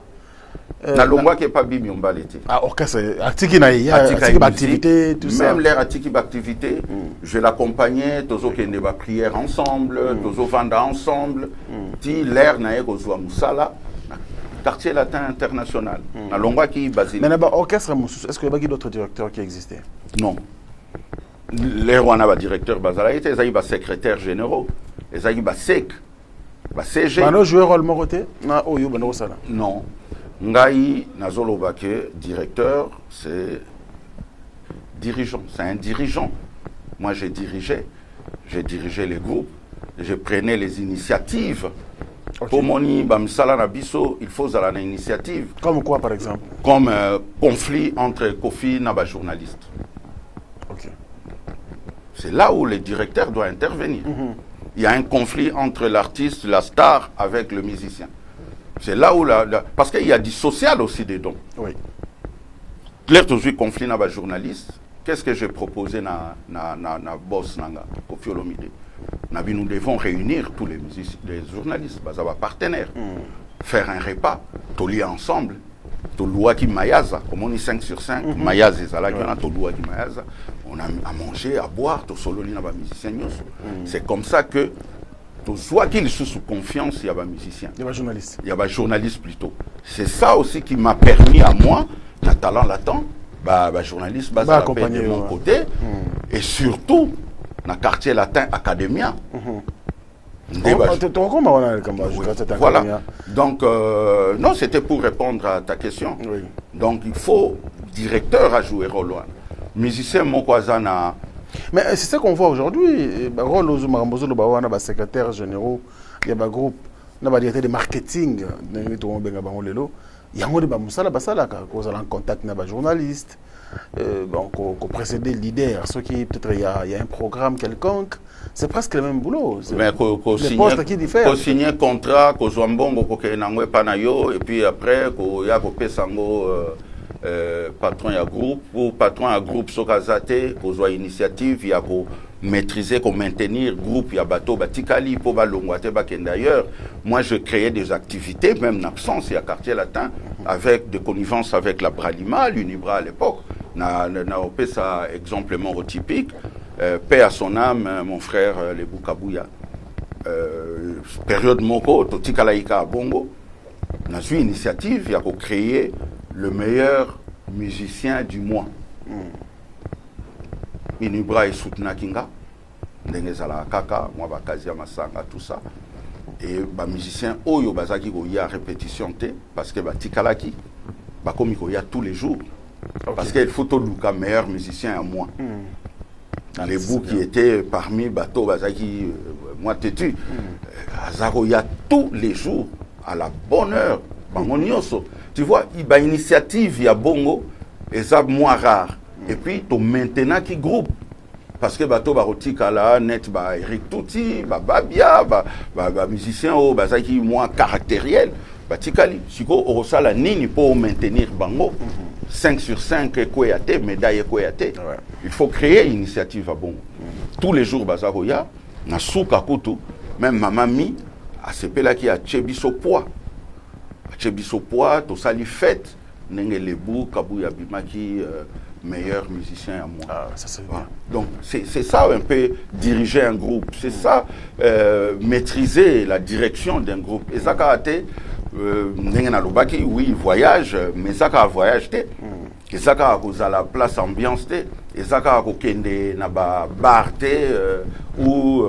S1: Na Longwa qui est pas Bimiombale.
S2: Ah, orchestre, Atiki na ya, Atiki activité, tout ça.
S1: Même l'air Atiki activité, je l'accompagnais, Tozo Kende ba prière ensemble, Tozo Vanda ensemble, Ti l'air na eko Zwa Moussala. Quartier Latin international. À Longwa qui est basé.
S2: Mais l'orchestre, est-ce qu'il y a d'autres directeurs qui existaient?
S1: Non. Les Rwanda directeur Bazalaïté, ils ont secrétaire généraux, ils ont SEC, CG.
S2: Ils joué rôle Moroté?
S1: Non. Ngaï Nazolo Bake, directeur, c'est dirigeant. C'est un dirigeant. Moi, j'ai dirigé les groupes, je prenais les initiatives. Okay. Pour moni bamsala na biso, il faut avoir une initiative.
S2: Comme quoi par exemple?
S1: Comme conflit entre Kofi et les journalistes.
S2: Okay.
S1: C'est là où le directeur doit intervenir. Il y a un conflit entre l'artiste, la star, avec le musicien. C'est là où parce qu'il y a du social aussi dedans.
S2: Oui.
S1: Claire toujours conflit avec les journalistes. Qu'est-ce que j'ai proposé na boss nanga Kofi Olomide? Nous devons réunir tous les journalistes, les partenaires, faire un repas, tout lier ensemble, tout loi qui mayaza, comme on est 5 sur 5, mayaza et zala, tout loi qui mayaza, on a à manger, à boire, tout solo ni na ba musicien. C'est comme ça que soit qu'ils sont sous confiance, il y a des musiciens.
S2: Il y a des journalistes.
S1: Il y a des journalistes plutôt. C'est ça aussi qui m'a permis à moi, le talent latent, journaliste, de mon côté, et surtout, dans le quartier latin Academia. Voilà. Donc, non, c'était pour répondre à ta question.
S2: Oui.
S1: Donc, il faut directeur à jouer rôle. Musicien, mon cousin.
S2: Mais c'est ça qu'on voit aujourd'hui. Rôle aux secrétaires généraux, il y a des groupes, il y a des marketing, il y a des en contact avec les journalistes. Donc, au précédé leader, ceux qui peut-être il y a un programme quelconque, c'est presque le même boulot.
S1: Mais les postes qui diffèrent. Qu'on signe un contrat, qu'on soit bon, et puis après, qu'on y a patron à groupe, ou patron à groupe, qu'on soit initiative, il y a qu'on maîtriser, qu'on maintenir groupe, il y a bateau, batikali, pour balongwate, d'ailleurs. Moi, je créais des activités, même en absence, il y a quartier latin, avec des connivences avec la Bralima, l'Unibra à l'époque. Na opé ça exemplement typique. Paix à son âme, mon frère les Boukabouya. Période Moko, Totikalaïka à Bongo. On a eu une initiative, il y a qu'on créer le meilleur musicien du mois. Unibra et Soutnakinga. Ndengezala Kaka, moi Bakazia Masanga, tout ça. Et les musiciens, Oyo Bazaki, il y a répétition, parce que Tikalaki, comme il y a tous les jours. Okay. Parce qu'il faut tout le meilleur musicien à moi. Dans les bouts qui étaient parmi Bateau Bazaki, moi Tétu, il y a tous les jours à la bonne heure. Tu vois, il y a une initiative, il y a bongo, et ça moins rare. Et puis, tu maintenant qui groupe. Parce que bato barotika là net ba Eric Touti ba Babia ba musicien o ba ça qui moins caractériel ba tikali siko orosala nini pour maintenir bango 5 sur 5 koyate médaille koyate. Il faut créer une initiative à bon. Tous les jours bazaroya na souka kutu même mamami a sepela qui a chebiso poids to sali fête nenge lebu kabuya bimaki meilleur musicien à moi.
S2: Ah, ça c'est bien.
S1: Donc c'est ça un peu diriger un groupe, c'est ça maîtriser la direction d'un groupe. Et ça a été oui voyage, mais ça a voyagé. Et ça a causé la place ambiance et ça a causé na ba bar ou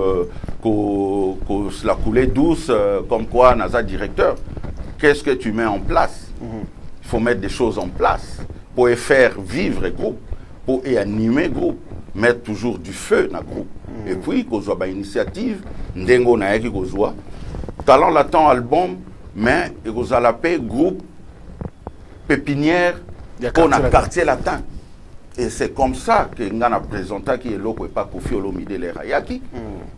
S1: la coulée douce comme quoi naza directeur. Qu'est-ce que tu mets en place? Il faut mettre des choses en place pour faire vivre le groupe, pour animer le groupe, mettre toujours du feu dans le groupe. Et puis, qu'on soit une initiative, ndengo na yaki kozwa, talent latent album, mais qu'on a l'appelé groupe pépinière pour le quartier latin. Et c'est comme ça que nous avons présenté qui est là, pas Kofi Olomide le Rayaki,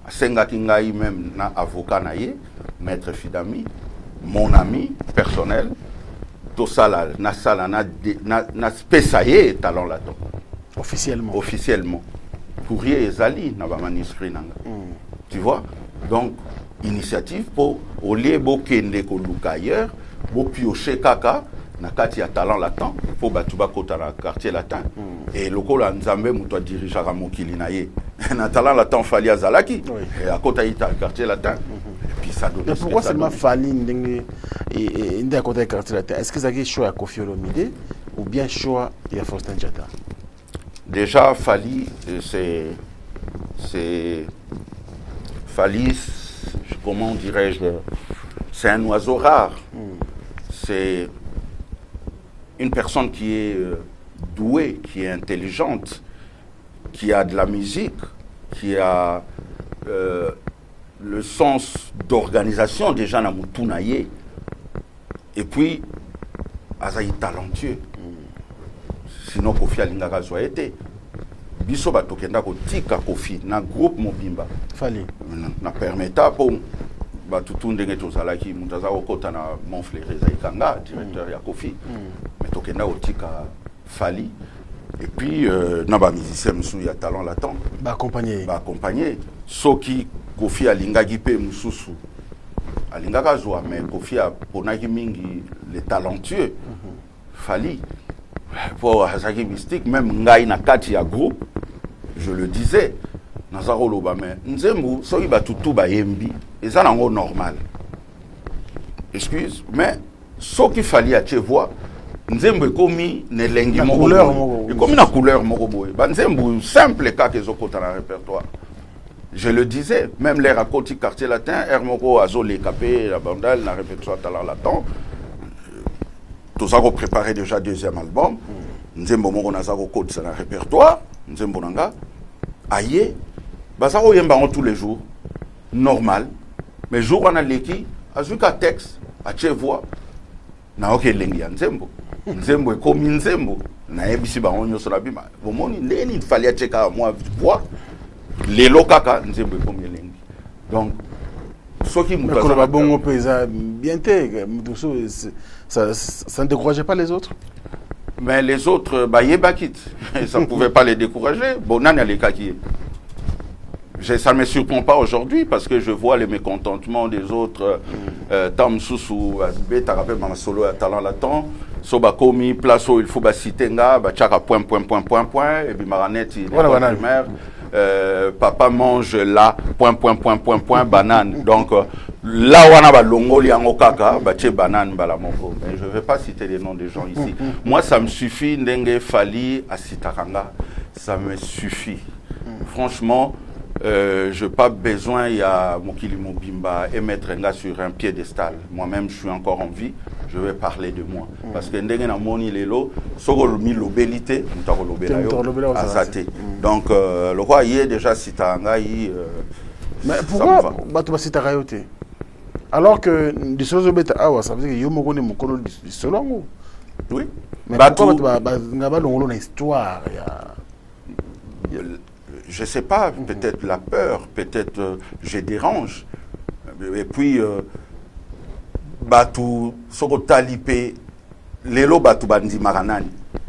S1: Senga Kingaï même na avocat naïe, maître Fidami, mon ami personnel. Tout ça là, na spéciaillé talent latent.
S2: Officiellement.
S1: Officiellement. Courrier Ezali na ba manuscrit nanga. Tu vois? Donc initiative pour au lieu bo kende ko luka ailleurs, bo piocher kaka na kati ya talent latent pour batu ba kota na quartier latin. Et lokola nzambe muto dirigeaka mokili na ye. Na talent latent fali azalaki et à kota ita quartier latin.
S2: Mais pourquoi seulement Fali et à côté du quartier latin? Est-ce que ça a choix à Kofi Olomide ou bien choix à Faustin Diatta?
S1: Déjà, Fali, Fali, comment dirais-je, c'est un oiseau rare. C'est une personne qui est douée, qui est intelligente, qui a de la musique, qui a le sens d'organisation déjà dans Moutunaye. Et puis, Azaï talentueux. Sinon, Kofi Alingaka soit été. Biso batokenda ko tika Kofi na groupe Mobimba.
S2: Fali.
S1: Na permetta pour batutu ndenge tozalaki mutaza okota na mon frère Zaikanga, directeur ya Kofi. Mais tokenda ko tika Fali. Et puis, na ba musicien musu ya talent latent.
S2: Ba
S1: accompagner. Soki Kofi alingaki pe mususu. Alingaka zwa mais Kofi a ponaki mingi les talentueux. Fali. Pour Hazaki Mystique, même Ngai na kati ya groupe, je le disais, Nazaro Loba, mais Nzembu, soki batutu ba yembi, et ça nango normal. Excuse, mais ce qu'il fallait à voix, Nzembu est commis ne lengi moko. Et comme na couleur moko boy. Nzembu simple cas que zokota na répertoire. Je le disais, même les racontis quartier latin, Hermoko Azo les capé, la bandale, na répertoire talent latent. Tout ça qu'on préparait déjà deuxième album. Nzembo moko na zako code ça na répertoire. Nzembo nanga. Aye. Bazako yemba tous les jours. Normal. Mais jour on a leki, azuka texte, a voix. Na ok lengi ya Nzembo. Nzembo est comme Nzembo. Na ebisi ba onyo so na bima. Bomoni ndeni il fallait checker moi voix. Les lokaka Nzembo est comme lengi. Donc ceux qui
S2: me bon paysan bien ça ne décourageait pas les autres?
S1: Mais les autres, bah, ça ne pouvait pas les décourager. Ça ne me surprend pas aujourd'hui parce que je vois les mécontentements des autres. Tam Soussou, Beta rappelle ma solo à talent latent. Soba komi, place où il faut citer nga, tchaka point. Et puis Maranette, il est primaire. Papa mange là, point, banane. Donc, là où on a l'ongoli en okaka, banane, balamoko. Mais je ne vais pas citer les noms des gens ici. Moi, ça me suffit, Ndenge Fali à Sitaranga. Ça me suffit. Franchement, je n'ai pas besoin, il y a Mokili Mobimba et mettre un gars sur un piédestal. Moi-même, je suis encore en vie. Je vais parler de moi. Parce que Ndenge na moni lelo, soko mi lobelité, mutako lobela yo, azate. Donc, le roi y est déjà Sitaranga.
S2: Mais pourquoi Batouba Sitarayote? Alors que du solo beta awa ça veut dire que yo moko ne mokolo du solo.
S1: Oui.
S2: Mais pourquoi ngaba longolo na histoire
S1: je sais pas, peut-être la peur, peut-être je dérange. Et puis batu soko talipé lelo batu bandimaka nani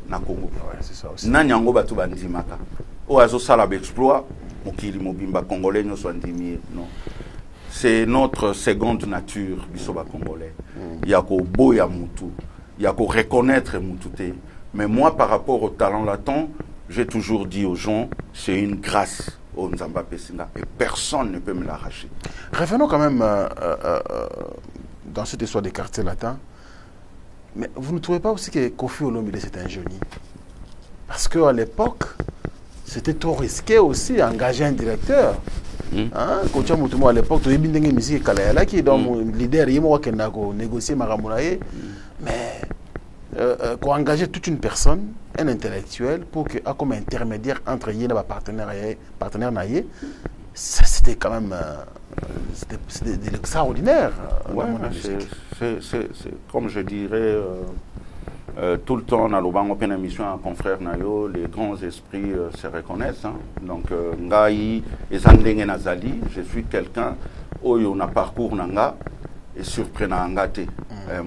S1: na Congo.
S2: Ouais, c'est ça aussi.
S1: Nani yango batu bandimaka. O azo sala exploit mokili mobimba congolais nyo swandimi non. C'est notre seconde nature biso ba congolais. Ya ko boya mutu, ya ko reconnaître mutu. Mais moi par rapport au talent latent, j'ai toujours dit aux gens, c'est une grâce au Nzamba Pessinga et personne ne peut me l'arracher.
S2: Revenons quand même dans cette histoire des quartiers latins. Mais vous ne trouvez pas aussi que Kofi Olomide c'est un génie? Parce qu'à l'époque, c'était trop risqué aussi d'engager un directeur. Quand tu as à l'époque, tu as bien des musiques qui est le leader, il a négocié Maramuraye. Mais qu'on engager toute une personne, un intellectuel, pour que comme intermédiaire entre eux et les partenaires, c'était quand même c'était extraordinaire.
S1: Ouais, c'est comme je dirais tout le temps, dans l'open émission à confrère Nayo, les grands esprits se reconnaissent. Hein. Donc, Ngai et Zandenge Nazali, je suis quelqu'un où on a parcours Nanga et surprenant Ngate.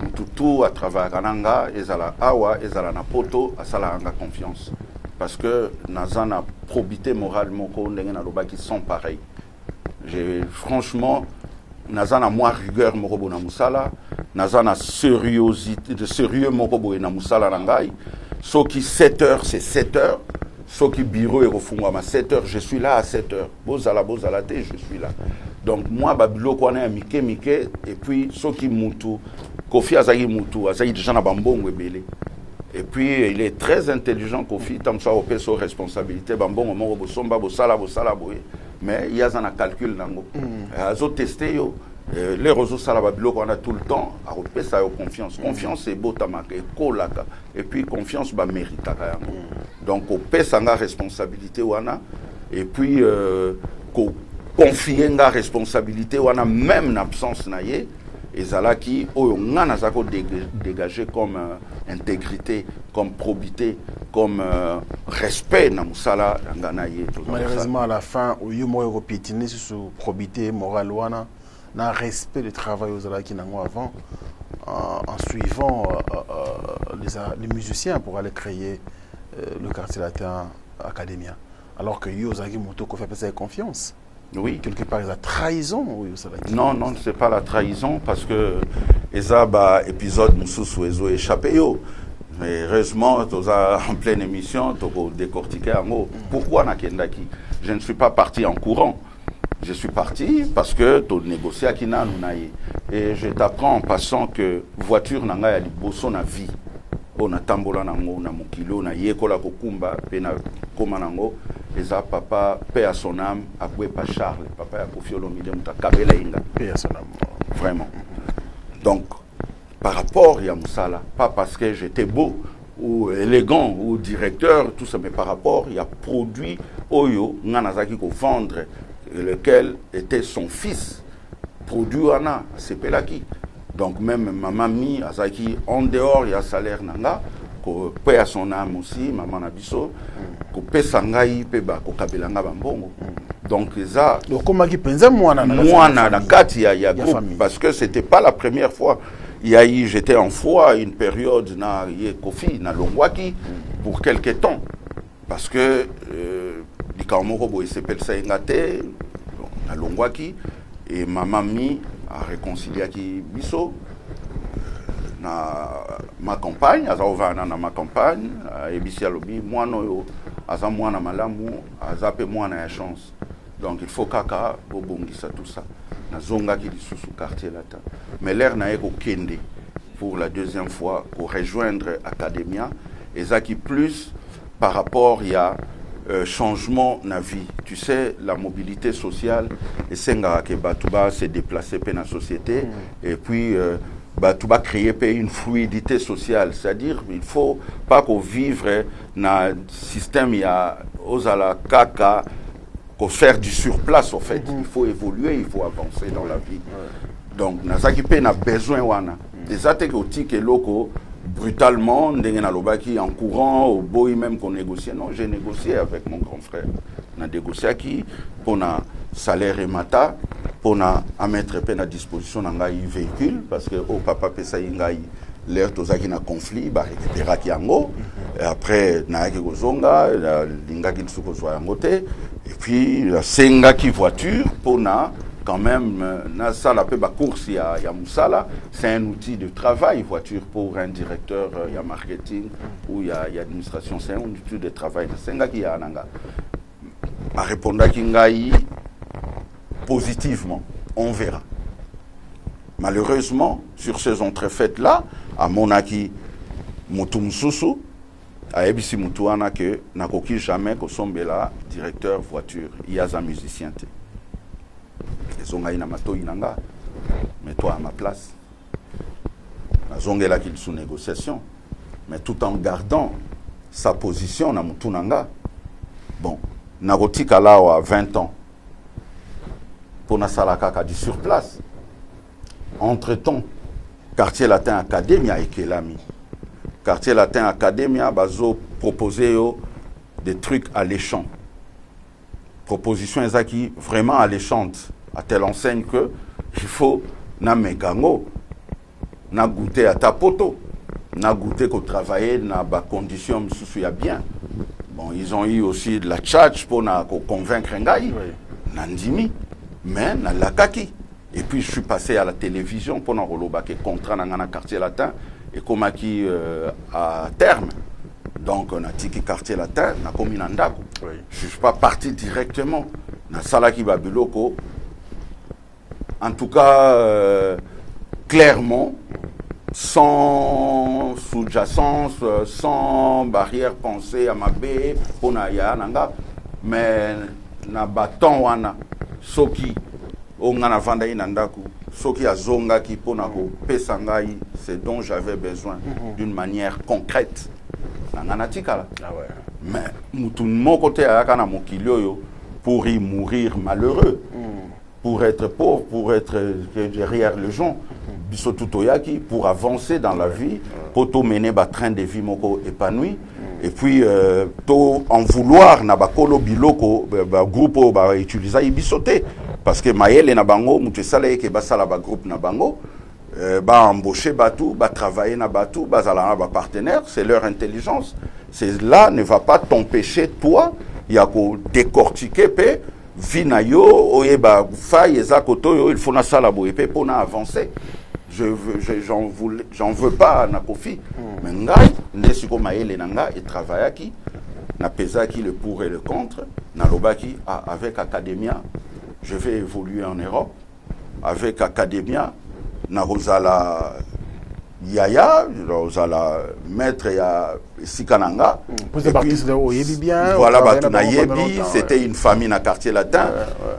S1: Mututu à travers Kananga, Ezala Awa, Ezala Napoto, à Sala Anga confiance. Parce que Nazana probité morale, Moko, Ndenge Naloba qui sont pareils. Franchement, Nazana moins rigueur Morobo Namusala, Nazana sérieuxité, de sérieux Morobo Namusala Nangai. Ce qui 7 heures, c'est 7 heures. Ce qui bureau et refungwa, 7 heures, je suis là à 7 heures. Bozala je suis là. Donc moi, Babilo Kwane Mike, et puis ce qui Moutou, Kofi Azayi Moutou, Azayi déjà na Bambongo Ebele. Et puis il est très intelligent, Kofi, tam sa opé sur responsabilité, Bambongo Morobo Somba, Bosala, Boye. Mais il y a un calcul nango. Azo testé yo. Les réseaux salababilo qu'on a tout le temps, à repérer ça confiance. Confiance c'est beau tamaka et kolaka. Et puis confiance ba mérite. Donc on paie sa responsabilité wana et puis confier la responsabilité wana même en absence naie et zala qui on a zako dégagé comme intégrité, comme probité, comme respect na musala nganaye.
S2: Malheureusement à la fin au yumo europétine sur probité morale wana. Un respect du travail aux Alaki Nango avant, en suivant les musiciens pour aller créer le quartier latin Academia. Alors que Yozaki Moto fait passer confiance.
S1: Oui.
S2: Quelque part, il y a trahison.
S1: Non, non, ce n'est pas la trahison parce que Ezaba épisode Moussous Ezo échappé. Mais heureusement, tu as en pleine émission, tu as décortiqué en haut. Pourquoi Nakendaki? Je ne suis pas parti en courant. Je suis parti parce que tu as négocié à Kina Nunaye. Et je t'apprends en passant que voiture n'a pas bosso na vie. On a tambola nango na mokilo na yekola kokumba pena koma nango eza papa paix à son âme akwe pa Charles papa ya Kofi Olomide muta kabela inga
S2: paix à son âme
S1: vraiment. Donc par rapport à Moussala, pas parce que j'étais beau ou élégant ou directeur tout ça, mais par rapport il y a produit oyo nganazaki ko vendre lequel était son fils, produit Anna, c'est Pelaki. Donc même ma mamie, Azaki, en dehors, il y a salaire nanga, ko paie à son âme aussi, maman Nabiso, ko paie sangai, peba, ko kabelanga bambongo. Donc ça,
S2: donc comment qui pense moi
S1: na kati ya groupe, parce que c'était pas la première fois. Il y a eu, j'étais en foi une période na Kofi, na Longwaki, pour quelque temps, parce que Dikamoro il s'appelle ça Ngate, na Longwaki, et ma mamie a réconcilié avec Bisso, na ma compagne, na ma compagne, et Bissi Alobi, moi no, aza moi na malamu, azape moi na chance. Donc il faut kaka, bobongisa tout ça. Na zonga qui dit sous quartier latin. Mais l'air na eko kende pour la deuxième fois pour rejoindre Academia, et ça qui plus par rapport il y a changement na vie. Tu sais, la mobilité sociale, et senga que Batouba s'est déplacé dans la société, et puis Batouba créer une fluidité sociale. C'est-à-dire, il faut pas qu'on vive dans un système, il y a Ozala Kaka, qu'on faire du surplace, en fait. Il faut évoluer, il faut avancer dans la vie. Donc nazaki pe na besoin wana. Des attaques au tic loco brutalement ndenge na lobaki en courant au boy même qu'on négociait. Non, j'ai négocié avec mon grand frère. On a négocié qui pour na salaire et mata pour na à mettre pe na disposition ngai véhicule parce que au papa pesa ngai l'air tozaki na conflit ba récupérer ki yango après na ki kozonga linga ki suko zo yango te et puis la senga ki voiture pour na quand même na sala pe ba course ya musala, c'est un outil de travail voiture pour un directeur ya marketing ou ya administration, c'est un outil de travail na senga ki ya nanga a répondre ki ngai positivement, on verra. Malheureusement, sur ces entrefaites-là, à Monaki, Moutoumsousou, à Ebisi Moutouana, que n'a coquille jamais que son bela directeur voiture, il y a un musicien. Ils ont gagné Namato Inanga, mets-toi à ma place. Ils ont gagné qu'il sous négociation, mais tout en gardant sa position na Moutounanga. Bon, Nagoti Kalao à 20 ans, pour Nasalaka qui a dit sur place. Entre-temps, Quartier Latin Academia et Kelami. Quartier Latin Academia bazo proposé des trucs alléchants. Proposition ezaki vraiment alléchante à telle enseigne que il faut na megango na goûter à ta poto, na goûter qu'au travailler na ba condition sous ya bien. Bon, ils ont eu aussi de la tchatch pour na convaincre ngai. Nandimi mais na lakaki. Et puis je suis passé à la télévision pour un rôle qui est contrat dans le quartier latin et comme qui à terme. Donc on a dit que quartier latin n'a commis Nandako. Je ne suis pas parti directement dans Salaki Babiloko. En tout cas, clairement, sans sous-jacence, sans barrière pensée à ma baie, pour Naya Nanga, mais na bâton wana soki. Ongana vanda inandaku soki azonga ki pona ko pesa ngai c'est dont j'avais besoin d'une manière concrète nangana tikala mais mutu moko te ayaka na mokili oyo pour y mourir malheureux pour être pauvre pour être derrière les gens biso tutoyaki pour avancer dans la vie pour to mener ba train de vie moko épanoui et puis to en vouloir na bakolo biloko ba groupe ba utiliser bisoté parce que Maël et Nabango, Moutessale qui basala ba groupe Nabango, ba embaucher batou, ba travailler na batou, ba zala ba partenaire, c'est leur intelligence. Cela ne va pas t'empêcher toi, il y a qu'au décortiquer pe vinayo oye ba faille ezakoto yo il faut na sala bo epé pour na avancer. J'en veux pas na kofi. Mais ngai ndesiko Maël et nanga et travaillaki na pesaki le pour et le contre, na lobaki avec Academia. Je vais évoluer en Europe avec Academia, na Rosala Yaya, Rosala Maître ya Sikananga. Voilà, Batunayebi, c'était une famille dans le quartier latin.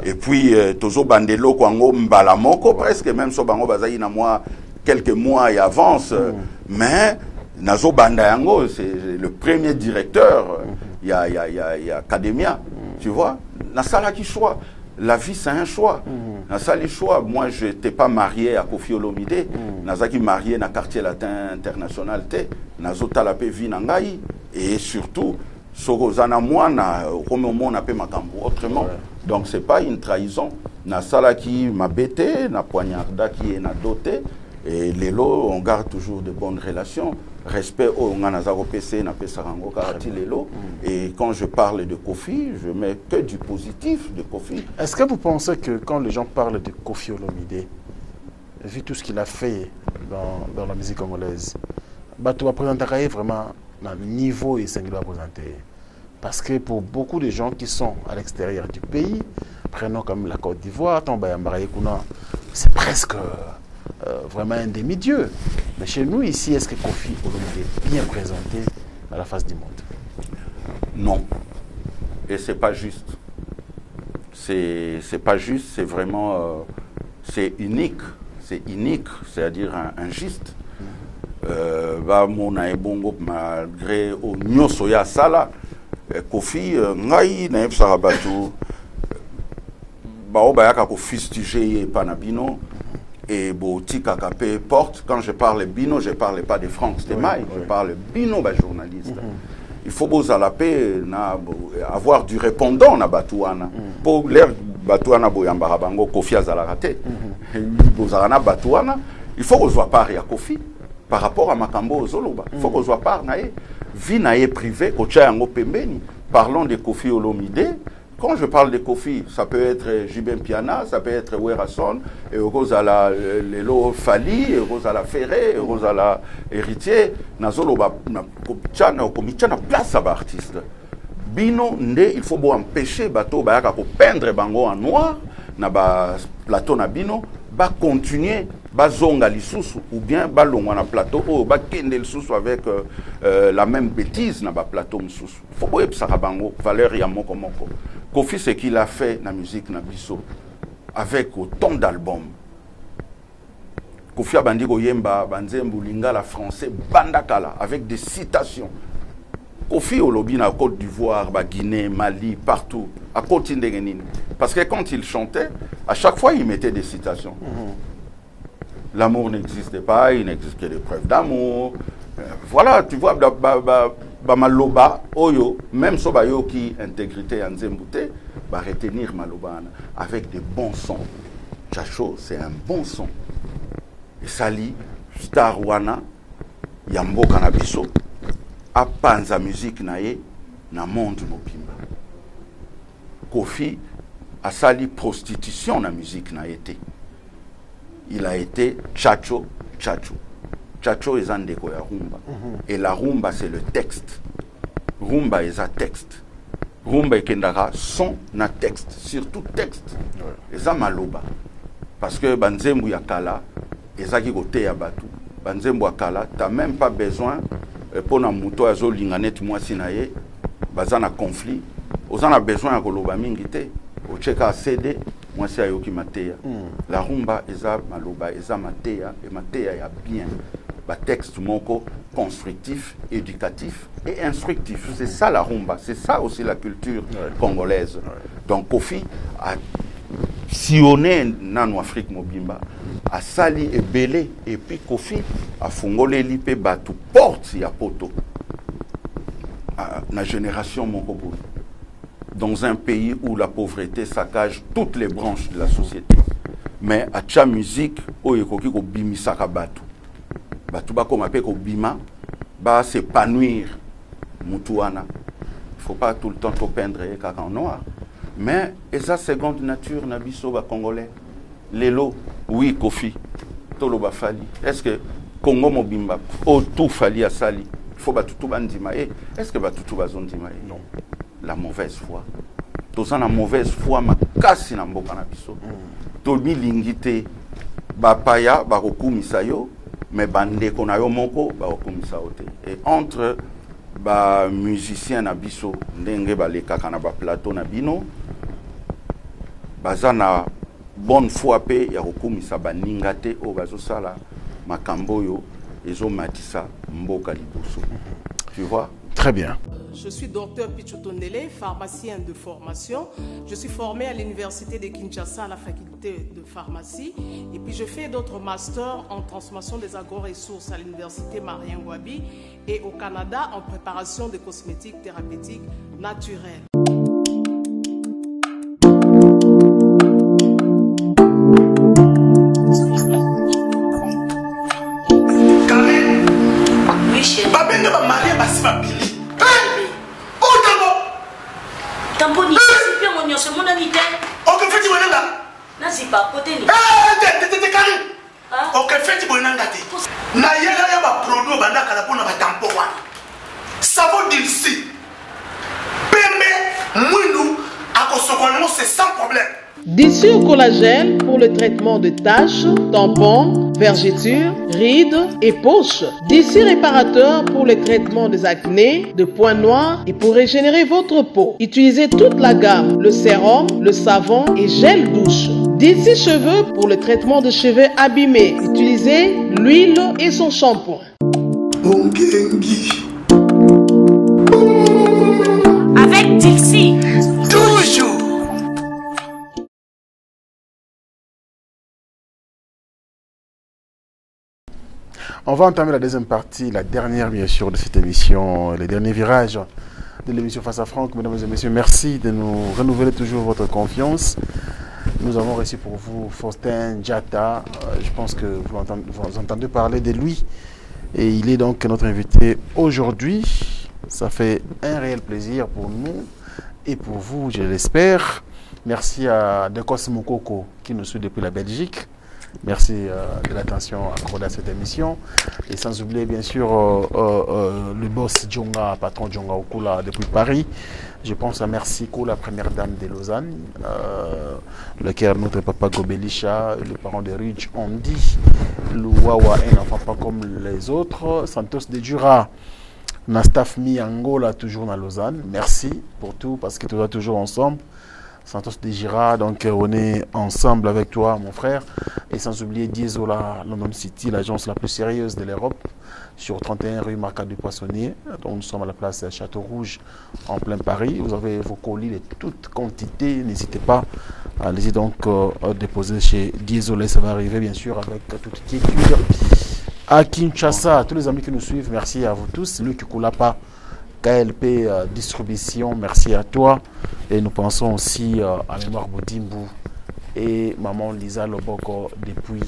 S1: Et puis, Tozo Bandelo, Kwango Mbalamoko, presque même Sobango Bazaï, na moi, quelques mois et avance. Mais, Nazo Bandayango, c'est le premier directeur, il y a Academia, tu vois, Nasala qui choix. La vie, c'est un choix. Dans ça, les choix, moi, je n'étais pas marié à Kofi Olomide. Nazaki marié dans le quartier latin international. Nazo talapé vi nangai. Et surtout, Sorozana moi, comme on appelle ma cambo autrement. Donc, ce n'est pas une trahison. Na sala qui m'a bêté, na poignarda qui est na doté. Et les lots, on garde toujours de bonnes relations. Respect au Nganazaro PC, na Pesarango Karati Lelo. Et quand je parle de Kofi, je mets que du positif de Kofi.
S2: Est-ce que vous pensez que quand les gens parlent de Kofi Olomide, vu tout ce qu'il a fait dans la musique congolaise, tu vas présenter vraiment dans le niveau et ça qu'il doit présenter? Parce que pour beaucoup de gens qui sont à l'extérieur du pays, prenons comme la Côte d'Ivoire, c'est presque vraiment un demi-dieu. Mais chez nous, ici, est-ce que Kofi Olomide est bien présenté à la face du monde?
S1: Non. Et c'est pas juste. C'est pas juste, c'est vraiment... c'est unique. C'est unique, c'est-à-dire injuste. Malgré au Nyosoya Sala, Kofi, Ngai, Naïb Sarabatu, Baobayaka ko fustigé Panabino. et Botika Kapé porte. Quand je parle bino, je ne parle pas de Franck Stemai, je parle bino bah, journaliste. Il faut beaux à la paix, avoir du répondant na Batouana. Pour l'air Batouana Boyambara Bango, Kofi Azalaraté. Bozarana Batouana, il faut qu'on soit part à Kofi par rapport à Makambo Zoloba. Il faut qu'on soit part naé. Vie naé privé, Kocha Yango Pembeni. Parlons de Kofi Olomide. Quand je parle de Kofi, ça peut être Jibem Piana, ça peut être Werason, et Rosala Lelo Fali, Rosala Ferré, Rosala Héritier, Nazolo Komichana place à artiste. Bino nde, il faut empêcher bateau bayaka ko peindre bango en noir na ba plateau na bino ba continuer ba zonga lisusu ou bien ba longwa na plateau ou ba kende lisusu avec la même bêtise na ba plateau msusu. Faut boye psaka bango valeur ya moko moko. Kofi ce qu'il a fait na musique na biso avec autant d'albums. Kofi abandi ko yemba banzembu lingala français bandakala avec des citations. Kofi Olobi na Côte d'Ivoire, Guinée, Mali, partout, à Côte d'Ivoire. Parce que quand il chantait, à chaque fois il mettait des citations. L'amour n'existait pas, il n'existe que des preuves d'amour. Voilà, tu vois, Maloba, Oyo, même Sobayo qui intégrité en Zembouté, va retenir Maloba avec des bons sons. Chacho, c'est un bon son. Et Sali, Star Wana, Yambo Kanabiso. A panza musique nae na monde mobimba. Kofi a sali prostitution na musique na été. Il a été Chacho. Chacho est un déco ya rumba. Et la rumba c'est le texte. Rumba est un texte. Rumba kendara son na texte, surtout texte. Et ça maloba. Parce que banzembu ya kala, ezaki kote ya batu. Banzembu ya kala, t'as même pas besoin pour na muto azo linganet mwasi na ye bazana conflit ozana besoin ya koloba mingi te ocheka CD mwasi ayoki mateya la rumba eza maloba eza mateya et mateya ya bien ba texte moko constructif, éducatif et instructif. C'est ça la rumba, c'est ça aussi la culture congolaise. Donc Kofi a sillonné nano Afrique mobimba a sali et belé et puis Kofi a fongolé lipe batu porte ya poto na génération mokobo dans un pays où la pauvreté saccage toutes les branches de la société mais à cha musique o ekoki ko bimisaka batu ba koma pe ko bima ba s'épanouir mutuana. Il faut pas tout le temps to peindre kaka en noir. Mais esa seconde nature na biso ba congolais lelo oui Kofi tolo ba fali est-ce que Congo mobimba o tout fali a sali il faut ba tutu bandima est-ce que ba tutu bazondima non la mauvaise foi toza na mauvaise foi makasi na mboka na biso to bilingite ba paya ba kokumisa yo mais bandeko na yo moko ba kokumisa ote et entre ba musicien na biso ndenge ba lekaka na ba plateau na bino bazana bonne foi pe ya kokumisa baninga te o bazosala makambo yo ezo matisa mboka liboso. Tu vois?
S2: Très bien.
S4: Je suis docteur Pichotondele, pharmacien de formation. Je suis formé à l'université de Kinshasa à la faculté de pharmacie. Et puis je fais d'autres masters en transformation des agro-ressources à l'université Marien Ngouabi et au Canada en préparation de cosmétiques thérapeutiques naturelles.
S12: D'ici au collagène pour le traitement de taches, tampons, vergetures, rides et poches. D'ici réparateur pour le traitement des acnés, de points noirs et pour régénérer votre peau. Utilisez toute la gamme, le sérum, le savon et gel douche. D'ici cheveux pour le traitement de cheveux abîmés. Utilisez l'huile et son shampoing.
S13: Avec Dixie. Toujours.
S2: On va entamer la deuxième partie, la dernière bien sûr de cette émission, les derniers virages de l'émission Face à Franck. Mesdames et messieurs, merci de nous renouveler toujours votre confiance. Nous avons reçu pour vous Faustin Diatta. Je pense que vous entendez parler de lui. Et il est donc notre invité aujourd'hui. Ça fait un réel plaisir pour nous et pour vous, je l'espère. Merci à Dekos Mokoko qui nous suit depuis la Belgique. Merci de l'attention accordée à cette émission. Et sans oublier bien sûr le boss Djonga, patron Djonga Okula depuis Paris. Je pense à Mercico, la première dame de Lausanne, lequel notre papa Gobelisha, le parent de Ridge, on dit Louawa est un enfant pas comme les autres. Santos de Jura, Nastaf Mi Angola, toujours dans Lausanne. Merci pour tout parce que tu es toujours ensemble. Santos de Jura, donc on est ensemble avec toi, mon frère. Et sans oublier Diesola, London City, l'agence la plus sérieuse de l'Europe, sur 31 rue Marca du Poissonnier. Donc nous sommes à la place Château Rouge, en plein Paris. Vous avez vos colis de toute quantité. N'hésitez pas, allez-y donc déposer chez Diesola. Ça va arriver bien sûr avec toute quiétude. À Kinshasa, tous les amis qui nous suivent, merci à vous tous. Luc Koulapa, KLP Distribution, merci à toi. Et nous pensons aussi à Mémoire Boudimbu et Maman Lisa Loboko depuis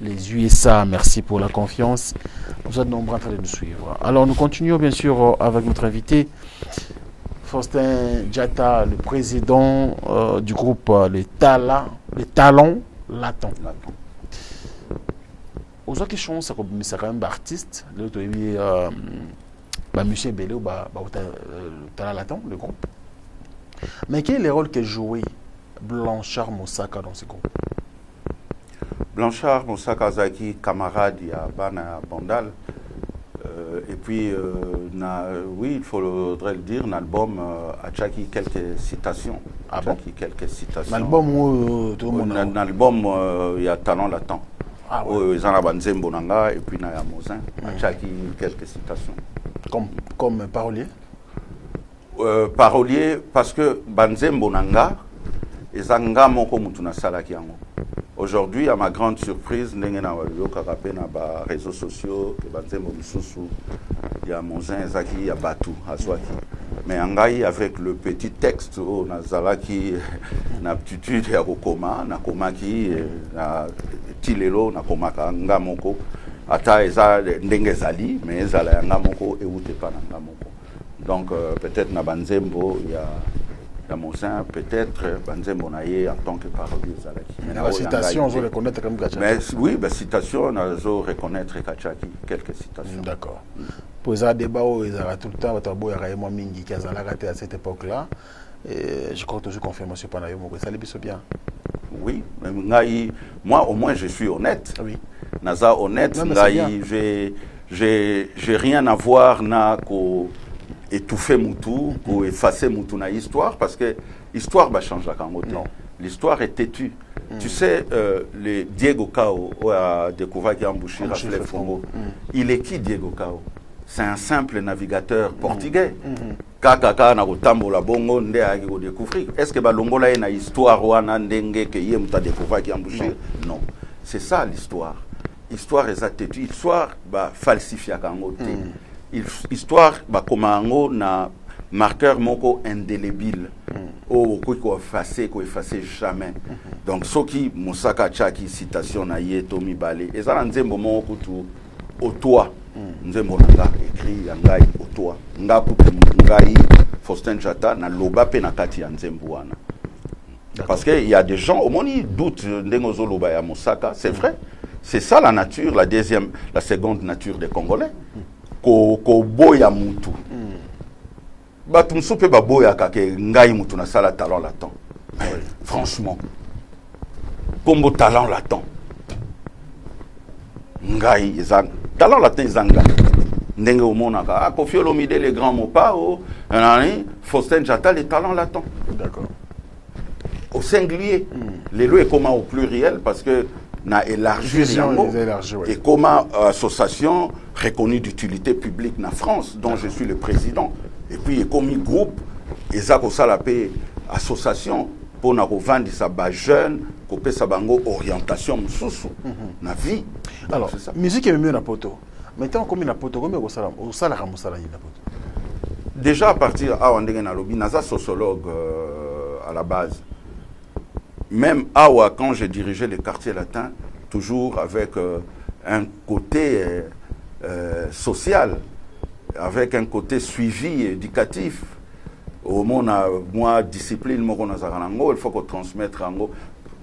S2: les USA. Merci pour la confiance. Vous êtes nombreux en train de nous suivre. Alors nous continuons bien sûr avec notre invité, Faustin Diatta, le président du groupe Les Talents Latons. Aux autres questions, c'est quand même artiste. L'autre Monsieur Belé ou Talent Laton, le groupe. Mais quel est le rôle que jouait Blanchard Moussaka dans ce groupe?
S1: Blanchard Moussaka Zaki, camarade, il y a Bana Bandal. Et puis, oui, il faudrait le dire, l'album a Tchaki quelques citations.
S2: Ah bon?
S1: Quelques citations.
S2: L'album tout le monde.
S1: L'album, il y a Talent Latent.
S2: Ah ouais.
S1: Ils en ont Banzembo Nanga et puis Naya Mozin. A Tchaki quelques citations.
S2: Comme parolier?
S1: Parolier, parce que Banzembo Nanga, et Zanga Moko Mutuna Salaki Yango. Aujourd'hui, à ma grande surprise, Nengena Yoka Rapé na ba réseaux sociaux, Banzembo Msusu, il y a Mozin, Zaki, il y a Batou, Azwaki. Mais Angaï, avec le petit texte, na Zalaki, na aptitude, ya Koma, na Komaki, na Tilelo, na Komaka, Nga Moko, Ata Eza Ndenge Zali, mais Zala Yanga Moko, et Outepa Nanga Moko. Donc peut-être na Banzembo, il y a Mozin, peut-être Banzembo Naye en tant que parolier Zalaki.
S2: Mais la citation, on veut reconnaître comme Kachaki.
S1: Mais oui, la citation, on veut reconnaître Kachaki, quelques citations.
S2: D'accord. Pour ça, débat, il y a tout le temps, il y a moi Mingi qui a raté à cette époque-là. Et je crois toujours confirmer M. Panayo, ça l'est bien.
S1: Oui, moi au moins je suis honnête.
S2: Oui.
S1: Naza honnête, j'ai rien à voir na ko étouffer Moutou, ou effacer Moutou na histoire, parce que l'histoire va changer quand même. L'histoire est têtue. Tu sais, le Diego Cao a découvert qu'il y a embouché Raflef Congo. Il est qui Diego Cao? C'est un simple navigateur portugais. Kaka na kotambola bongo nde a découvrir. Est-ce que balongola na histoire wana ndenge que yé muta découvert qu'il y a embouché? Non. C'est ça l'histoire. Histoire est têtue. Histoire va falsifier quand même. Histoire bah comme na marqueur moko indélébile ko effacer jamais. Donc ce qui Moussaka Tchaki citation na Yetomi Balé et ça nzembo moko tu au toit nzembo nanga écrit yangai au toit ngapu ngai Faustin Diatta na loba pe na kati ya nzembo wana. Parce que il y a des gens au moins ils doutent ndengozo loba ya Moussaka, c'est vrai. C'est ça la nature, la seconde nature des Congolais. Ko boya mutu batu msupe ba boya kake ngai mutu na sala talent latent. Franchement kombo talent latent ngai ezan talent latent ezanga ndenge omonaka a Koffi Olomide les grands mots pas Faustin Diatta les talents latents.
S2: D'accord.
S1: Au singulier les lois est comment au pluriel parce que na élargi et comment association reconnue d'utilité publique na France dont je suis le président et puis comme groupe ezako salapé association pour na revendre sa ba jeune copé sa bango orientation mususu na vie.
S2: Alors musique est mieux na poto Maintenant, combien de poto, combien au salaire na poto?
S1: Déjà à partir de Nalobi, naza sociologue à la base. Même Awa, quand j'ai dirigé les quartiers latins, toujours avec un côté social, avec un côté suivi éducatif. Au monde, moi, discipline, il faut qu'on transmette.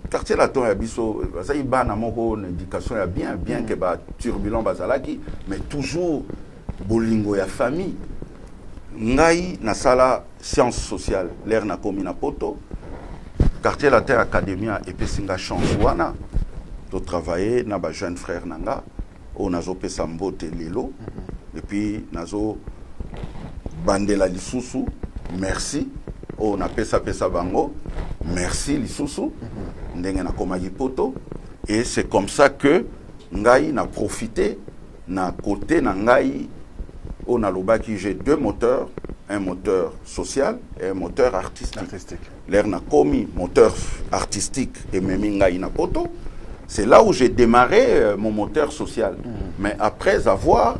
S1: Quartier latin, il y a une éducation bien que turbulent, mais toujours bolingo ya famille. Ngai na sala sciences sociales, l'air na komi na poto. Quartier latin academia et puis singa chance wana to travailler na ba jeune frère nanga o nazo pesa mbote lelo et puis nazo bandela lisusu merci o na pesa bango merci lisusu ndenge na komaki poto et c'est comme ça que ngai na profité na côté na ngai on a lobaki j'ai deux moteurs, un moteur social et un moteur artistique. L'air n'a commis moteur artistique et meminga inapoto. C'est là où j'ai démarré mon moteur social. Mais après avoir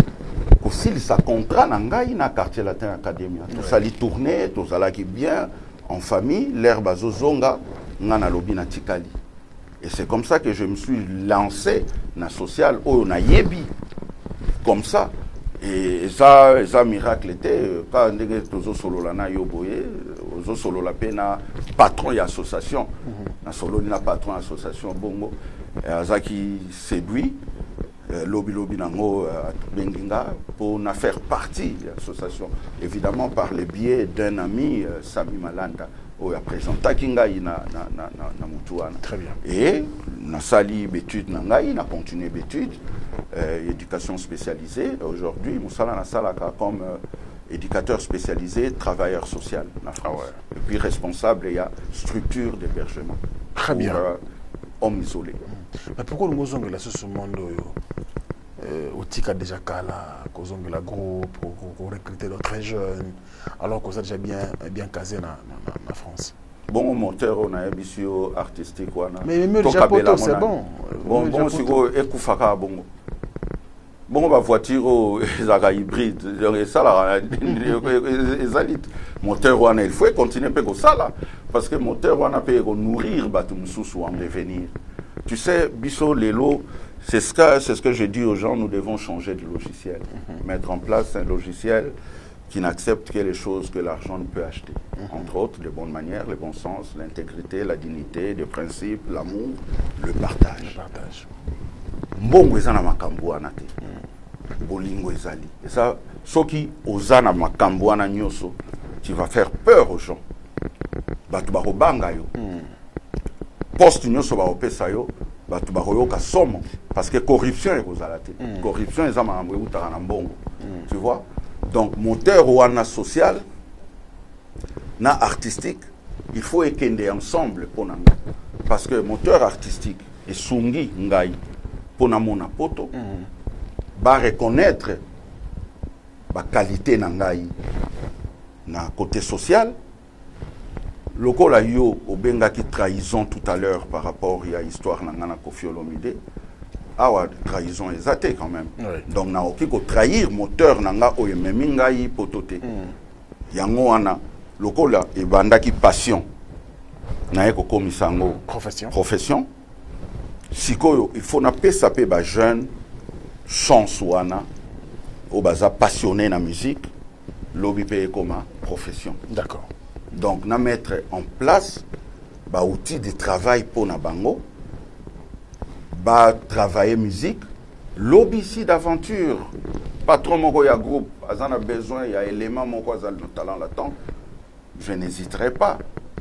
S1: aussi sa contrat nangai na quartier latin academia. Tout ça li tourner, tout ça là qui bien en famille, l'air bazozonga ngana lobina tikali. Et c'est comme ça que je me suis lancé na social au na yebi. Comme ça. Et ça miracle était quand on solo la na yoboye ozo solo la pena patron et association na solo na patron association bongo azaki séduit lobby nango benginga pour na faire partie de l'association évidemment par le biais d'un ami Sami Malanda où a présenté kinga na mutuana.
S2: Très bien.
S1: Et na sali d'études nangai na continué d'études éducation spécialisée. Aujourd'hui, Moussala Nassalaka comme éducateur spécialisé, travailleur social. Et puis responsable, il y a structure d'hébergement.
S2: Très bien.
S1: Hommes isolés.
S2: Mais pourquoi nous avons la ce monde au TICA déjà Kala, nous avons la groupe, pour recruter d'autres jeunes, alors qu'on est déjà bien casé en France?
S1: Bon moteur on a un bisio artistique
S2: mais déjà poto c'est bon
S1: si go ekufaka bongo bongo ba voiture ezaka hybride ça là ezalit moteur wana il faut continuer pe ko sala parce que moteur wana peut nourrir batu mususu en devenir. Tu sais biso lelo c'est ce que je dis aux gens, nous devons changer de logiciel, mettre en place un logiciel qui n'accepte que les choses que l'argent ne peut acheter. Entre autres, les bonnes manières, le bon sens, l'intégrité, la dignité, les principes, l'amour, le partage. Mbongo ezana makambo wana te. Bolingo ezali. Et ça, ce qui ozana makambo wana nyoso, tu vas faire peur aux gens. Batu barobanga yo. Poste nyoso baropesa yo, batu baroyoka somo parce que corruption est kozala te. Corruption ezama makambo utaka na mbongo. Tu vois? Donc, moteur ou ana social, na artistique, il faut ékender ensemble pour nanga. Parce que moteur artistique et sungi ngai pour na mona poto, va reconnaître la qualité nangai na côté social. Loko la yo obenga qui trahison tout à l'heure par rapport à l'histoire nanga na Koffi Olomide. Ah ouais, trahison exatée quand même. Oui. Donc, na oki ko trahir moteur nanga oyememinga yi potote. Yango wana lokola e banda ki passion. Na eko komisango profession. Sikoyo il faut na pesa pe ba jeune chance wana o baza passionné na musique, lobi pe comme profession.
S2: D'accord.
S1: Donc na mettre en place ba outil de travail pour na bango. Bah, travailler musique, lobby ici d'aventure. Patron mon y a groupe, azan a besoin, il y a élément mon le talent latent. Je n'hésiterai pas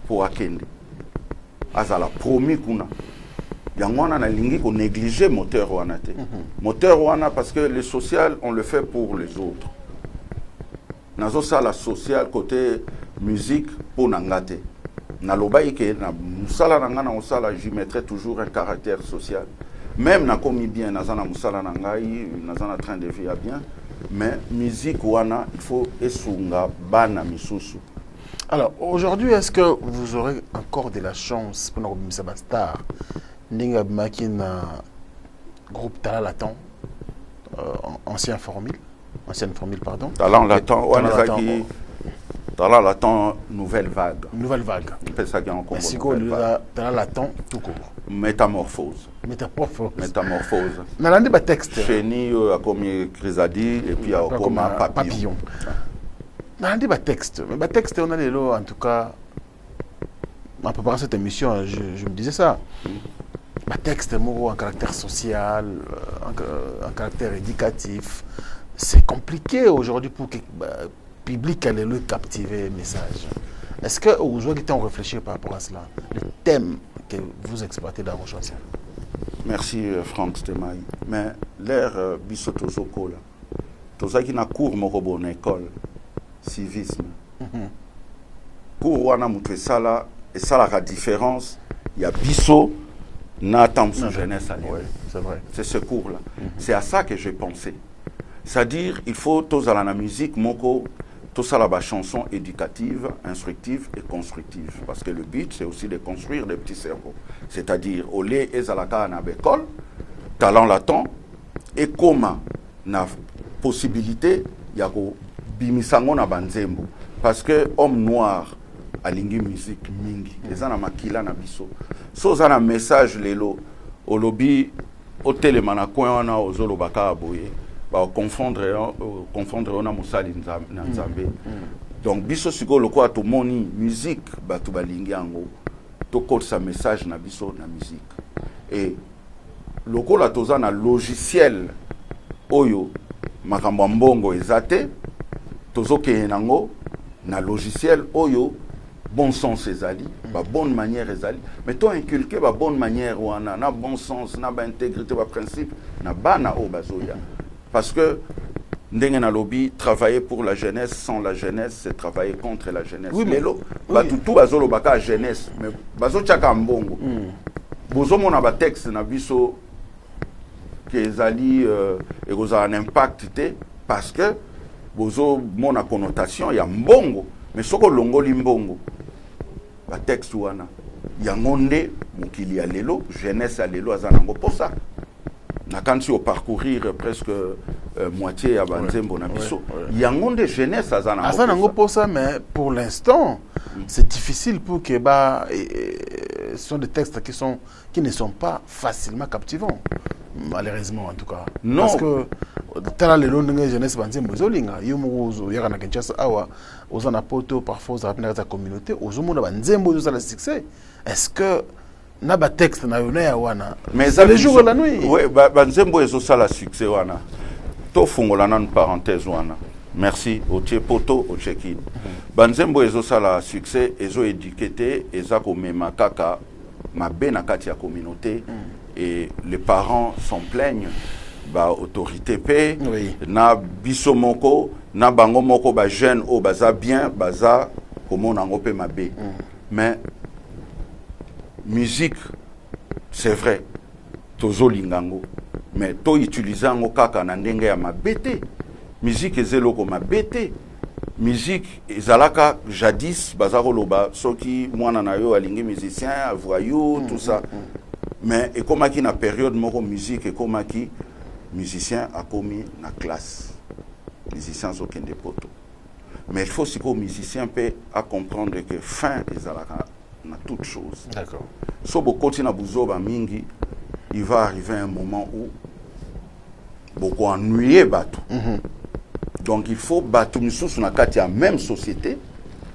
S1: pour akende. Azala promis kuna. Yangwana na lingi ko négliger moteur wana te. Moteur wana parce que le social on le fait pour les autres. Nazo ça la social côté musique pour nangate. Na lobaï ke na musala nangana osala j'y mettrai toujours un caractère social. Même na komi bien nazana musala nangai nazana train de vie à bien mais musique wana il faut esunga bana misusu.
S2: Alors aujourd'hui est-ce que vous aurez encore de la chance pour nous Star Ninga Makina groupe Talalaton ancienne formule, pardon.
S1: Talent latent, nouvelle vague.
S2: Nouvelle vague.
S1: C'est ça qui est en Congo.
S2: C'est quoi talent latent tout court.
S1: Métamorphose.
S2: Nalandi ba texte.
S1: Chéni a commis Chrysadi et puis a commis Papillon.
S2: Nalandi ba texte. Mais ba texte on a les lots en tout cas. En préparant cette émission, je me disais ça. Un texte en caractère social, en caractère éducatif. C'est compliqué aujourd'hui pour que le public allait le captiver le message. Est-ce que vous avez réfléchi par rapport à cela? Le thème que vous exploitez dans vos chansons.
S1: Merci Franck Stemaï. Mais l'air Bissotozoko, tout ça qui n'a cours mon école, civisme. Cours wana moutre ça là. Et ça, la différence, il y a Bisso, Nathan, jeunesse à
S2: oui, c'est vrai.
S1: C'est ce cours-là. C'est à ça que j'ai pensé. C'est-à-dire, il faut tous à la musique, moko, tous à la chanson éducative, instructive et constructive. Parce que le but, c'est aussi de construire des petits cerveaux. C'est-à-dire, au lait et à la canne à l'école, talent latent, et comment, na possibilité, il y a bimisango na banzembo. Parce que homme noir, alingi musique mingi ezana makila na biso so zana message lelo au lobby hôtel mana koana ozolo baka boye ba confondre na musali na nzambe donc biso siko lokwa to moni musique batu balingi yango to code sa message na biso na musique et lokola tozana logiciel oyo makambo mbongo ezate tozoke nango na logiciel oyo bon sens ezali, ba bonne manière ezali, mais toi inculquer ba bonne manière ou na bon sens, na ba intégrité, ba principe, na bana o bazoya. Parce que ndenge na lobby travailler pour la jeunesse sans la jeunesse, c'est travailler contre la jeunesse.
S2: Oui, mais
S1: ba tout bazolo baka jeunesse, mais bazo tchaka mbongo. Bozo mona ba texte na biso que ezali et goza un impact té parce que bozo mona connotation ya mbongo, mais soko longoli mbongo. Ba texte wana yangonde mokili ya lelo jeunesse ya lelo azanango pour ça na kanti au parcourir presque moitié ya banzembo na biso yangonde jeunesse
S2: azanango pour ça mais pour l'instant c'est difficile pour que ce sont des textes qui ne sont pas facilement captivants malheureusement en tout cas
S1: non
S2: parce que tala lelo ndenge jeunesse banzembo zolinga yo muzo yaka na Kinshasa awa ozana poto parfois za rapina za communauté ozomona banzembo zo la succès est-ce que na ba texte na yona ya wana
S1: mais
S2: ça le jour et la nuit
S1: oui banzembo ezo sala succès wana to fungola na une parenthèse wana merci au tie poto au check-in banzembo ezo sala succès ezo éduquer eza ko mema kaka mabe na kati ya communauté et les parents s'en plaignent ba autorité paix na biso moko na bango moko ba jeune o baza bien baza comment nango pe mabe mais musique c'est vrai tozo lingango mais to utiliser ngo kaka na ndenge ya mabete musique ezeloko mabete musique ezalaka jadis bazako loba soki mwana na yo alingi musicien voyou tout ça mais et comme qui na période moko musique et comme qui musicien a commis na classe musicien sont des poteaux mais il faut aussi que musicien peut à comprendre que fin ezalaka na toute chose
S2: d'accord
S1: so beaucoup na buzoba mingi il va arriver un moment où beaucoup ennuyer bateau donc il faut bateau misusu na kati ya même société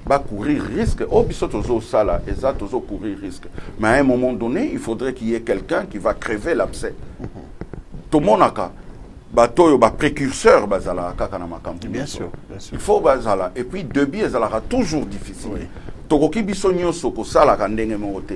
S1: va courir risque oh biso tozo sala eza tozo courir risque mais à un moment donné il faudrait qu'il y ait quelqu'un qui va crever l'abcès tout le monde a bateau yo ba précurseur bazala kaka na makambo
S2: bien sûr
S1: il faut bazala et puis début ezalaka toujours difficile tokoki biso nyonso ko sala ka ndenge mote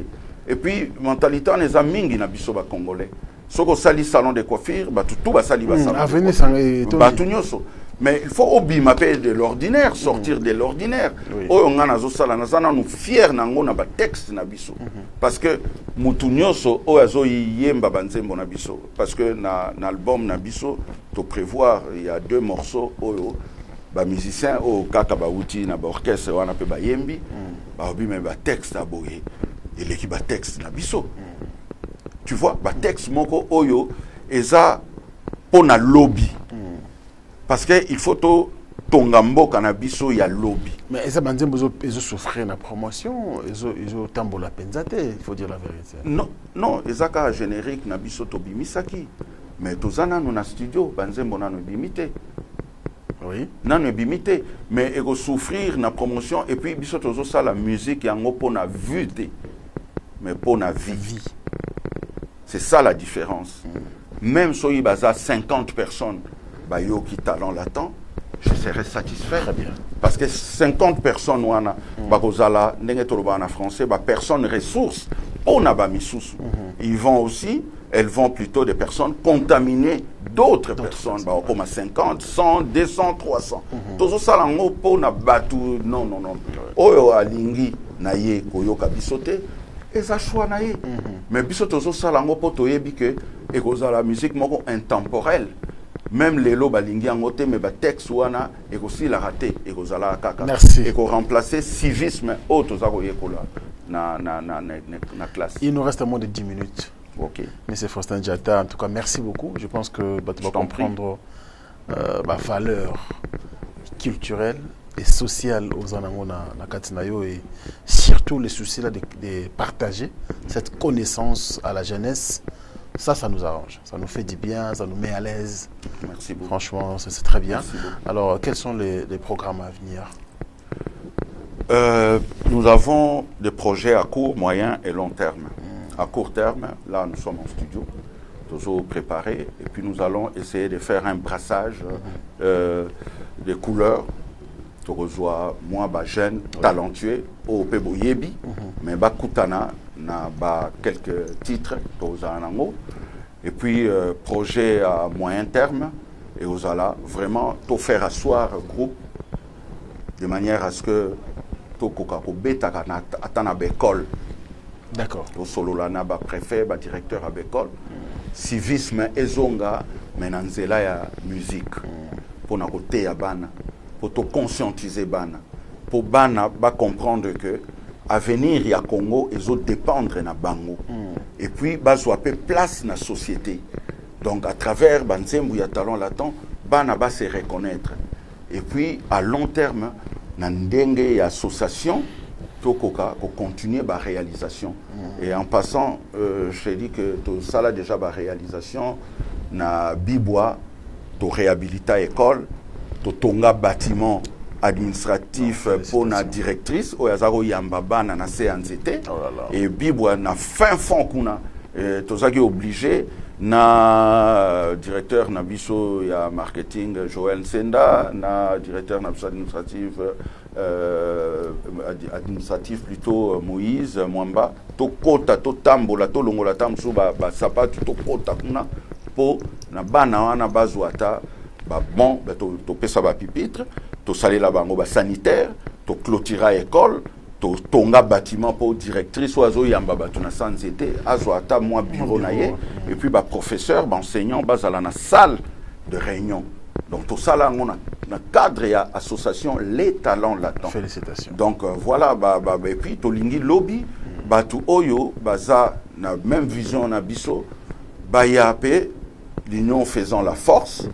S1: et puis mentalité on eza mingi na biso ba congolais soko sali salon de coiffure ba tout ba sali ba salon
S2: avenir sangai
S1: ba tout nyonso mais il faut obima pe de l'ordinaire sortir de l'ordinaire oyo ngana zo sala na zana nous fier nango na ba texte na biso parce que mutu nyonso oyo azo yemba banzembo na biso parce que na album na biso to prévoir il y a 2 morceaux oyo ba musicien o kaka ba uti na ba orchestre wana pe ba yembi ba obima ba texte aboye et l'équipe ba texte na biso tu vois ba texte moko oyo eza pour na lobby. Parce que il faut to tongambo cannabis ya lobby.
S2: Mais ça banzem ils ont souffert la promotion, ils ont tambo la penzate, il faut dire la vérité.
S1: Non, non, ezaka générique na biso to bimisaki. Mais tozana nous na studio banzem bona no bimité.
S2: Oui.
S1: Non bimité, mais il faut souffrir na promotion et puis biso tozo ça la musique yango pour na vue mais pour na vie. C'est ça la différence. Même si il y a 50 personnes qui talent latent, je serais satisfait.
S2: Très bien.
S1: Parce que 50 personnes en français, personnes ressources, ils vont aussi, elles vont plutôt des personnes contaminer d'autres personnes, comme 50, 100, 200, 300. Tout ça, non, non, non. Oyo alingi na ye koyoka bisote. Et ça choix naïe. Mais biso tozo salango po toyebi que la musique moko intemporelle. Même les lots balingi angote mais ba texte wana et aussi la raté et la kaka.
S2: Merci.
S1: Et qu'on remplacer civisme auto za koyekola na classe.
S2: Il nous reste moins de 10 minutes.
S1: OK.
S2: Monsieur Faustin Diatta, en tout cas merci beaucoup. Je pense que tu vas comprendre ma valeur culturelle et sociale aux Anangona na Katinayo et surtout les soucis là de partager cette connaissance à la jeunesse. Ça nous arrange, ça nous fait du bien, ça nous met à l'aise.
S1: Merci beaucoup.
S2: Franchement, c'est très bien. Alors, quels sont les programmes à venir?
S1: Nous avons des projets à court, moyen et long terme. À court terme, là nous sommes en studio, toujours préparés, et puis nous allons essayer de faire un brassage des couleurs. Tu reçois moi jeune talentueux au Pebo Yebi mais kutana na quelques titres et puis projet à moyen terme et aux ala vraiment tout faire asseoir groupe de manière à ce que to koka ko beta kana atana bekol.
S2: D'accord.
S1: To solo la na ba préfet ba directeur à bekol civisme ezonga menanzela ya musique pour na côté ya bana pour te conscientiser bana pour bana ba comprendre que avenir ya Congo ezo dépendre na bango et puis ba soit place na société donc à travers banzembu ya talent latent bana ba se reconnaître et puis à long terme na ndenge ya association tokoka ko continuer ba réalisation et en passant je dis que tout ça là déjà ba réalisation na Bibwa to réhabilita école tonga bâtiment administratif pour la directrice oyazaro yambabana na CNCT et bibwa na fin fond kuna tozaki obligé na directeur na biso ya marketing Joël Senda na directeur na biso administratif plutôt Moïse Mwamba to kota to tambola to longola tamso ba sapatu to kota kuna po na bana wana bazwata bon, tu pèses à pupitre, tu salé la bango sanitaire, tu clôturer l'école, tu tonga bâtiment pour directrice, oiseau yamba batuna sans été, azoata moi bureau naie, et puis professeur, enseignant, basala na salle de réunion. Donc tout ça là, on a cadre et association les talents latents.
S2: Félicitations.
S1: Donc voilà, et puis tu lingi lobby, tu oyo, baza na même vision na biso, yape, l'union faisant la force.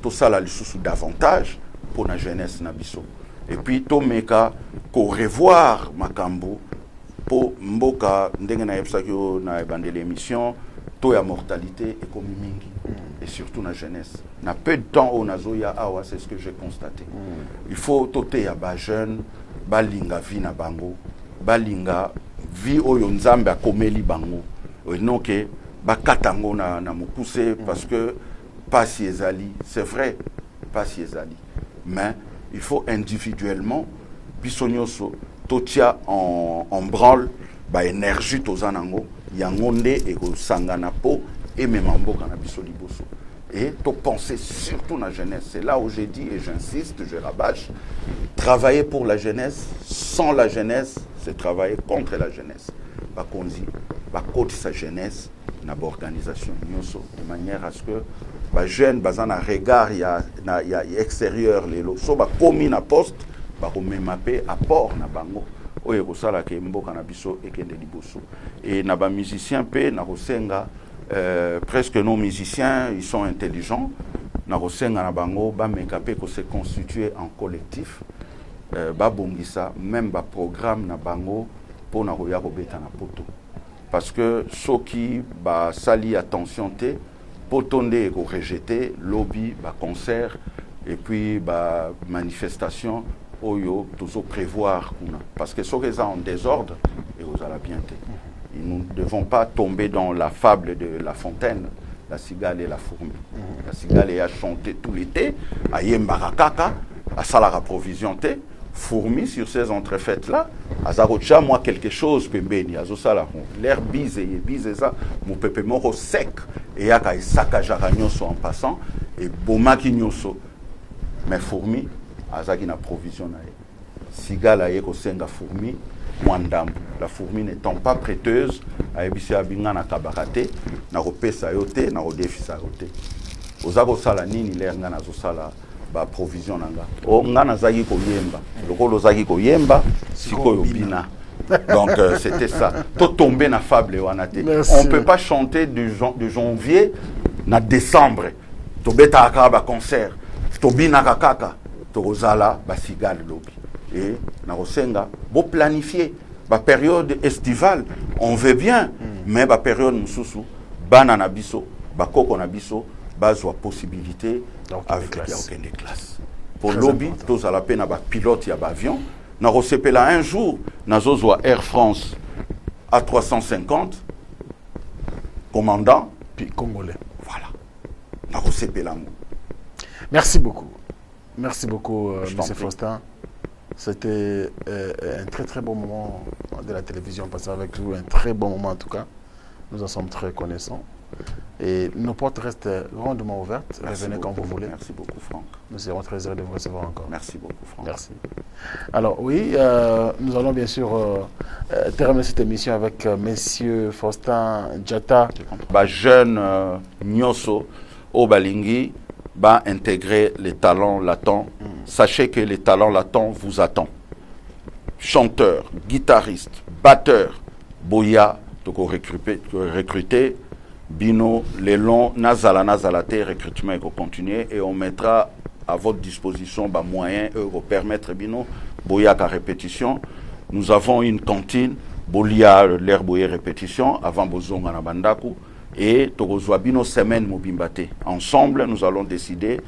S1: Tout ça là, sous davantage pour la jeunesse nabiso. Et puis tout meka ko revoir makambo pour mboka ndenge na yebsaki na bande l'émission to ya mortalité et comme mingi et surtout la jeunesse. Na peu de temps au nazoya awa c'est ce que j'ai constaté. Il faut toter ya ba jeune balinga vi na bango balinga vi oyo nzambe akomeli bango. Non que ba katango na mukuse parce que pas si ezali, c'est vrai, pas si ezali. Mais il faut individuellement, bisonyoso, totia en branle, ba énergie tozanango, yangonde et go sangana po, et même en boka na bisoliboso. Et to penser surtout la jeunesse. C'est là où j'ai dit, et j'insiste, je rabâche, travailler pour la jeunesse, sans la jeunesse, c'est travailler contre la jeunesse. Ba konzi, ba côté sa jeunesse, na organisation nyoso, de manière à ce que ba jeune bazana regard ya extérieur lelo so ba komi na poste ba ko memape apport na bango oyo ko sala ke mboka na biso ekende liboso et na ba musicien pe na kosenga presque nos musiciens, ils sont intelligents. Narosenga na bango ba mekape ko se constituer en collectif. Ba bongisa même ba programme na bango pour na roya ko beta na poto. Parce que ceux qui ba sali attention te potonde ko rejeter lobby ba concert et puis ba manifestation oyo toujours prévoir parce que ceux qui sont en désordre et vous allez bien te. Nous ne devons pas tomber dans la fable de La Fontaine, la cigale et la fourmi. La cigale a chanté tout l'été, à Yembarakaka, à Salara Provision T, fourmi sur ces entrefaites-là, à Zarocha, moi quelque chose, Pembeni, à Zosala, l'air bise ça, mon peuple mort sec, et à Kaisaka Jaragnoso en passant, et Bomaki Nyoso. Mais fourmi, à Zagina Provision, cigale a Yekosenga fourmi, Mwandambu. La fourmi n'étant pas prêteuse, à ebisi abinga na kabarate, na repesa yote, na rodefisa yote. Ozako sala nini l'air nga na zosala ba provision nanga. O nga na zaki ko yemba. Lokolo zaki ko yemba, siko yobina. Donc c'était ça. Tout tombé na fable wanate. On peut pas chanter de janvier na décembre. To beta akaba concert. To bina kakaka. To rozala ba sigale lobi. Et na rosenga bo planifier ba période estivale on veut bien mais ba période mususu bana na biso ba koko na biso bazwa possibilité avec des classes pour lobby tous à la peine ba pilote ya ba avion na rosepela un jour na zozwa Air France A350 commandant
S2: puis congolais
S1: voilà na rosepela.
S2: Merci beaucoup monsieur Faustin. C'était un très bon moment de la télévision passé avec vous, un très bon moment en tout cas. Nous en sommes très reconnaissants. Et nos portes restent grandement ouvertes. Revenez quand vous voulez.
S1: Merci beaucoup Franck.
S2: Nous serons très heureux de vous recevoir encore.
S1: Merci beaucoup Franck.
S2: Merci. Alors oui, nous allons bien sûr terminer cette émission avec Monsieur Faustin Diatta.
S1: Jeune Nyoso Obalingi va intégrer les talents latents. Sachez que les talents latents vous attendent. Chanteur, guitariste, batteur, Boya, recruter, Bino, les longs, Nazalate, recrutement et continuer. Et on mettra à votre disposition moyens pour permettre Bino, Boya à répétition. Nous avons une cantine, Bolia, l'air Boya répétition, avant Bozonga na Bandaku. Et Togozwa Bino semaine Mobimbate. Ensemble, nous allons décider,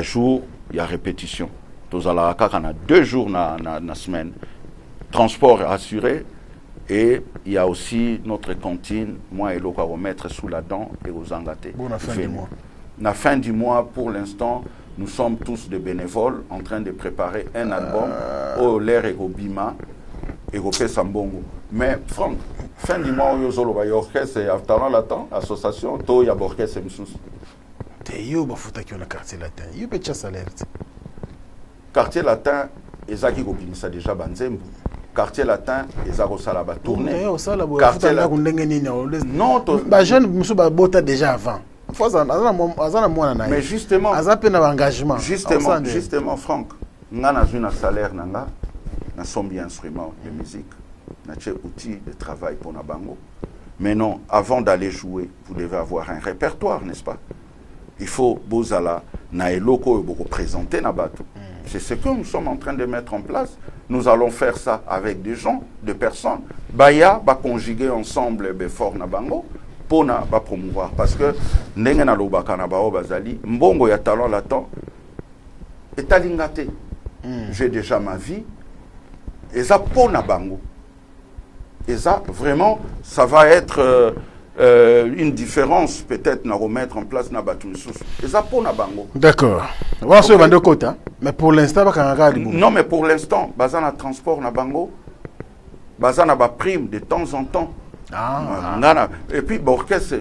S1: jour, il y a répétition. Tous à la on a 2 jours na semaine. Transport assuré. Et il y a aussi notre cantine, moi et l'autre à remettre sous la dent et aux engatés.
S2: Bon, la fin du mois.
S1: La fin du mois, pour l'instant, nous sommes tous des bénévoles en train de préparer un album au l'air et au bima et au Sambongo. Mais Franck, fin du mois, il y a orchestre et talent latent, association, il y a orchestre et msous.
S2: Yo bafuta qui on a quartier latin. Yo peut salaire.
S1: Quartier latin, ezaki ko binisa déjà banzembu. Quartier latin, ezako sala ba tourner.
S2: Quartier latin. Non, ba jeune musu ba bota déjà avant.
S1: Mais justement,
S2: engagement.
S1: Justement Franck, nga na un salaire nanga, na sombi instrument de musique, na outil de travail pour na bango. Mais non, avant d'aller jouer, vous devez avoir un répertoire, n'est-ce pas? Il faut bozala na eloko beaucoup présenter na bateau. C'est ce que nous sommes en train de mettre en place. Nous allons faire ça avec des gens, des personnes. Baya va conjuguer ensemble fort na bango pour na ba promouvoir parce que ndenge na lobaka na bao bazali mbongo ya talent latent est alingate. J'ai déjà ma vie et ça pour na bango. Et ça vraiment ça va être une différence peut-être na remettre en place na batumisus. Et ça pour na bango.
S2: D'accord. On va se vendre côté mais pour l'instant
S1: non mais pour l'instant bazana transport na bango bazana ba prime de temps en temps. Et puis l'orchestre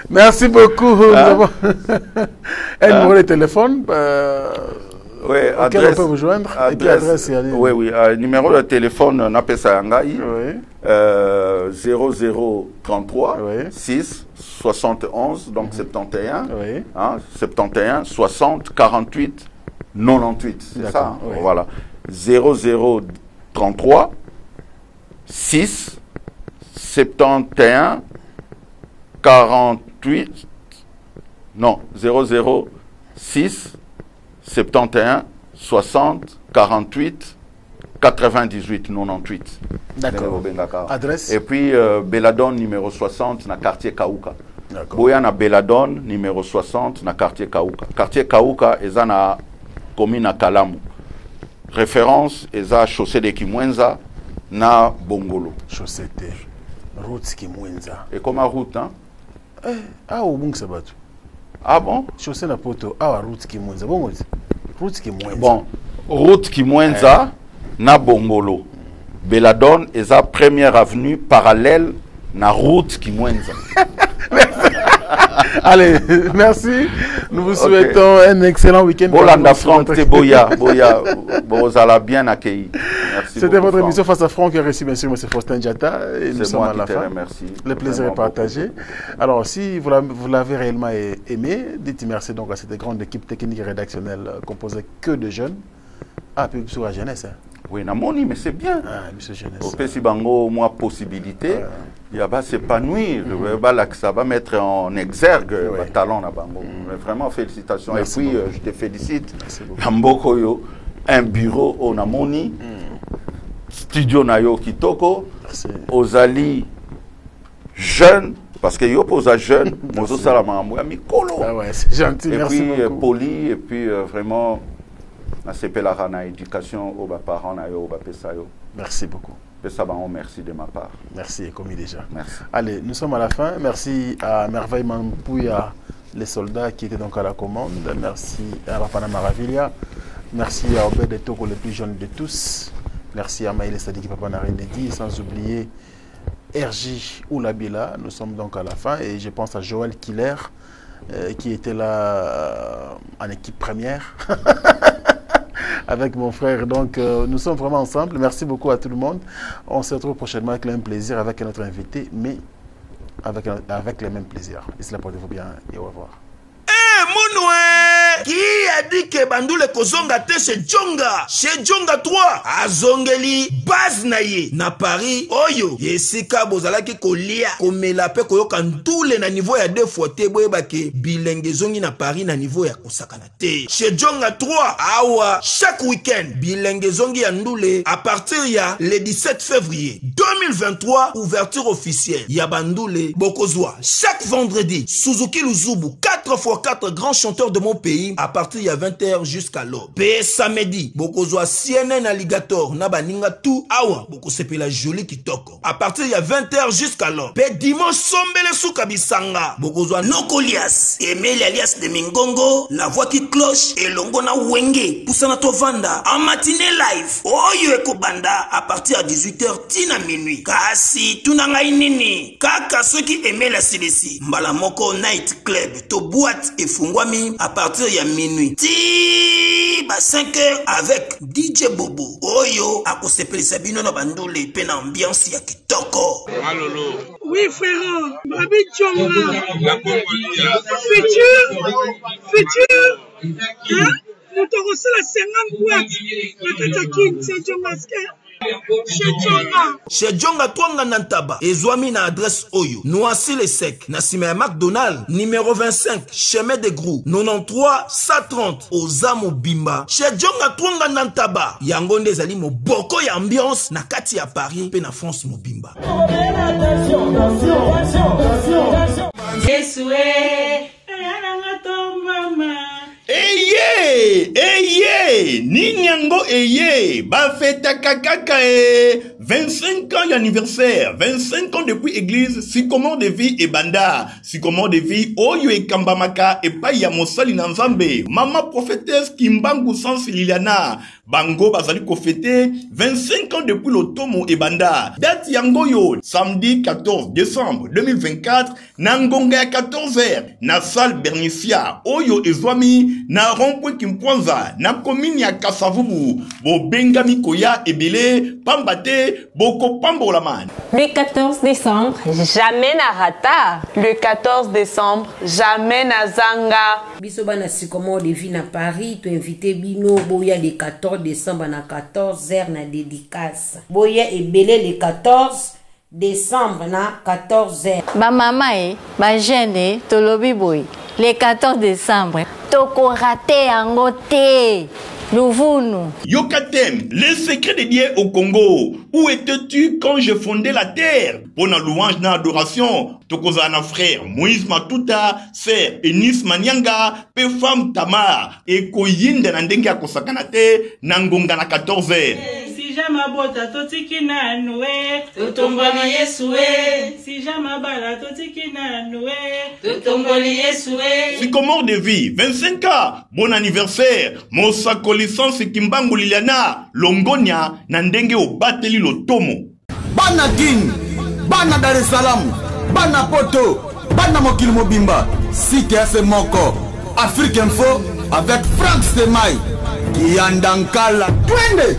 S2: merci beaucoup. Nous avons un numéro de téléphone.
S1: Oui,
S2: adresse, on peut vous joindre.
S1: Adresse, oui, numéro de téléphone Napesa Yangai 0033 6 71 donc 71 71 60 48 98, c'est ça, voilà. 0033 6 71 48 non 00 6 71 60 48 98 98.
S2: D'accord. Adresse.
S1: Et puis Belladone numéro 60 na quartier Kauka. Boya na Belladone numéro 60 na quartier Kauka. Quartier Kauka eza na commune Kalamu. Référence eza chaussée de Kimwenza na Bongolo.
S2: Chaussée de route Kimwenza.
S1: Et comme route hein?
S2: Au Bung Sabatu.
S1: Ah bon?
S2: Chaussée na poto route Kimwenza. Bon route Kimwenza.
S1: Bon, route Kimwenza na Bongolo. Belladone est la première avenue parallèle na route Kimwenza.
S2: Allez, merci. Nous vous souhaitons un excellent week-end.
S1: Bolanda Franck, Boya, vous allez bien accueilli.
S2: C'était votre émission Face à Franck qui a reçu bien sûr M. Faustin Diatta. Et nous sommes
S1: moi
S2: à la fin.
S1: Remercie.
S2: Le plaisir est partagé. Alors, si vous l'avez réellement aimé, dites merci donc à cette grande équipe technique et rédactionnelle composée que de jeunes. Ah, puis sur la jeunesse. Hein.
S1: Oui, namoni, mais c'est bien.
S2: Ah, monsieur jeunesse.
S1: Au petit bango, moi, possibilité, il va s'épanouir, ça va mettre en exergue le talent na bango. Mais vraiment, félicitations. Merci. Et puis, je te félicite. Namboko yo, un bureau au namoni, studio nayo kitoko, Ozali jeune, parce que yo posa jeune, mozo salama mikolo.
S2: Ah ouais, c'est gentil,
S1: et
S2: merci
S1: puis,
S2: beaucoup.
S1: Poli, et puis vraiment. Éducation aux parents,
S2: merci beaucoup.
S1: Merci de ma part.
S2: Merci, commis déjà.
S1: Merci.
S2: Allez, nous sommes à la fin. Merci à Merveille Mampouya, les soldats qui étaient donc à la commande. Merci à Rapana Maravilia. Merci à Obed Toko, le plus jeune de tous. Merci à Maïle Sadiki Papanarindedi, sans oublier RJ Oulabila. Nous sommes donc à la fin et je pense à Joël Killer qui était là en équipe première. Avec mon frère, donc nous sommes vraiment ensemble. Merci beaucoup à tout le monde. On se retrouve prochainement avec le même plaisir, avec notre invité, mais avec le même plaisir. Et cela portez-vous bien et au revoir.
S3: Qui a dit que Bandoule Kozonga te chez Djonga 3 azongeli base na ye na Paris oyo yesika bozalaki kolia komela pe koyoka ndule na niveau ya 2 fois te boyeba ke bilenge zongi na Paris na niveau ya kosakana te chez Djonga 3 awa chaque week-end bilenge zongi ya ndule à partir ya le 17 février 2023 ouverture officielle ya Bandoule Bokozwa chaque vendredi Suzuki Luzubu 4x4 grands chanteurs de mon pays à partir de 20h jusqu'à l'aube. Pe samedi, bokozwa CNN Alligator na baninga tout awa boko sepela joli kitoko. À partir de 20h jusqu'à l'aube. Pe dimanche sombele souka bisanga. Bokozwa Nokolias, Emile alias de Mingongo, la voix qui cloche et longo na wenge. Poussana tovanda en matinée live. Oyo ekobanda à partir de 18h tina minuit. Kasi tunanga inini. Kaka ceux qui aimaient la CDC. Mbala moko night club to boîte et fungwami à partir de minuit. Ti ba 5h avec DJ Bobo. Oyo akosepelisa bino na bandole pe na ambiance ya kitoko.
S14: Malolo.
S15: Oui frère, Babi Djonga. Futur. Hein? Nous t'avons reçu la 50 boîtes. La Katakin, c'est Djonga.
S3: Chez Djonga Twanga Nantaba, Ezwami na adresse Oyo, Noisy les Secs, Nassime McDonald, numéro 25, chemin de Grou, 93 130, Ozamo Bimba. Chez Djonga Twanga Nantaba, Yangonde Zali mo boko ya ambiance, na kati ya Paris, pe na France mo Bimba.
S6: Eye, Ninyango Eye, Bafeta Kakaka 25 ans d'anniversaire, 25 ans depuis église, Sycomore de vie et Banda, Sycomore de vie, Oyo et Kambamaka et Paya Mosali Nanzambe, Maman prophétesse Kimbangu Sans Liliana, Bango Bazali Kofete, 25 ans depuis l'Otomo et Banda, date Yangoyo, samedi 14 décembre 2024, Nangonga à 14h, na salle Bernicia, Oyo et Zwami, na Rompwe Kimpwanza, na commune ya Kasavubu, bo bengami koya ebele, pambate, boko pambolaman.
S7: Le 14 décembre, jamais na rata.
S8: Le 14 décembre, jamais na zanga.
S9: Biso bana sycomore de vie na Paris, tu invité bino boya le 14 décembre na 14h na dédicace. Boya ebele le 14 décembre na 14h.
S10: Ba mama ba jeune tolobi boy. Le 14 décembre, toko raté yango te. Louvunu.
S6: Yokatem, le secret de Dieu au Congo. Où étais-tu quand je fondais la terre? Pour la louange na adoration, Tokozana frère, Moïse Matuta, sœur Enis Manyanga, pe femme Tamar, et Koyinde Nandenge Akosakanate, Nangonga na 14h.
S5: Si jamabota totiki na noue, totomboli Yesue. Si jamabala totiki na noue, totomboli Yesue.
S6: Sycomore de vie, 25 ans, bon anniversaire, Mosako licence Kimbangu Liliana, Longonia, Nandenge au Bateli Lotomo.
S11: Bana Guine, Bana Dar es Salaam, Bana Poto, Bana Mokil Mobimba, CTF Moko, Afrique Info, avec Franck Semaï, Kiandankala, Twende.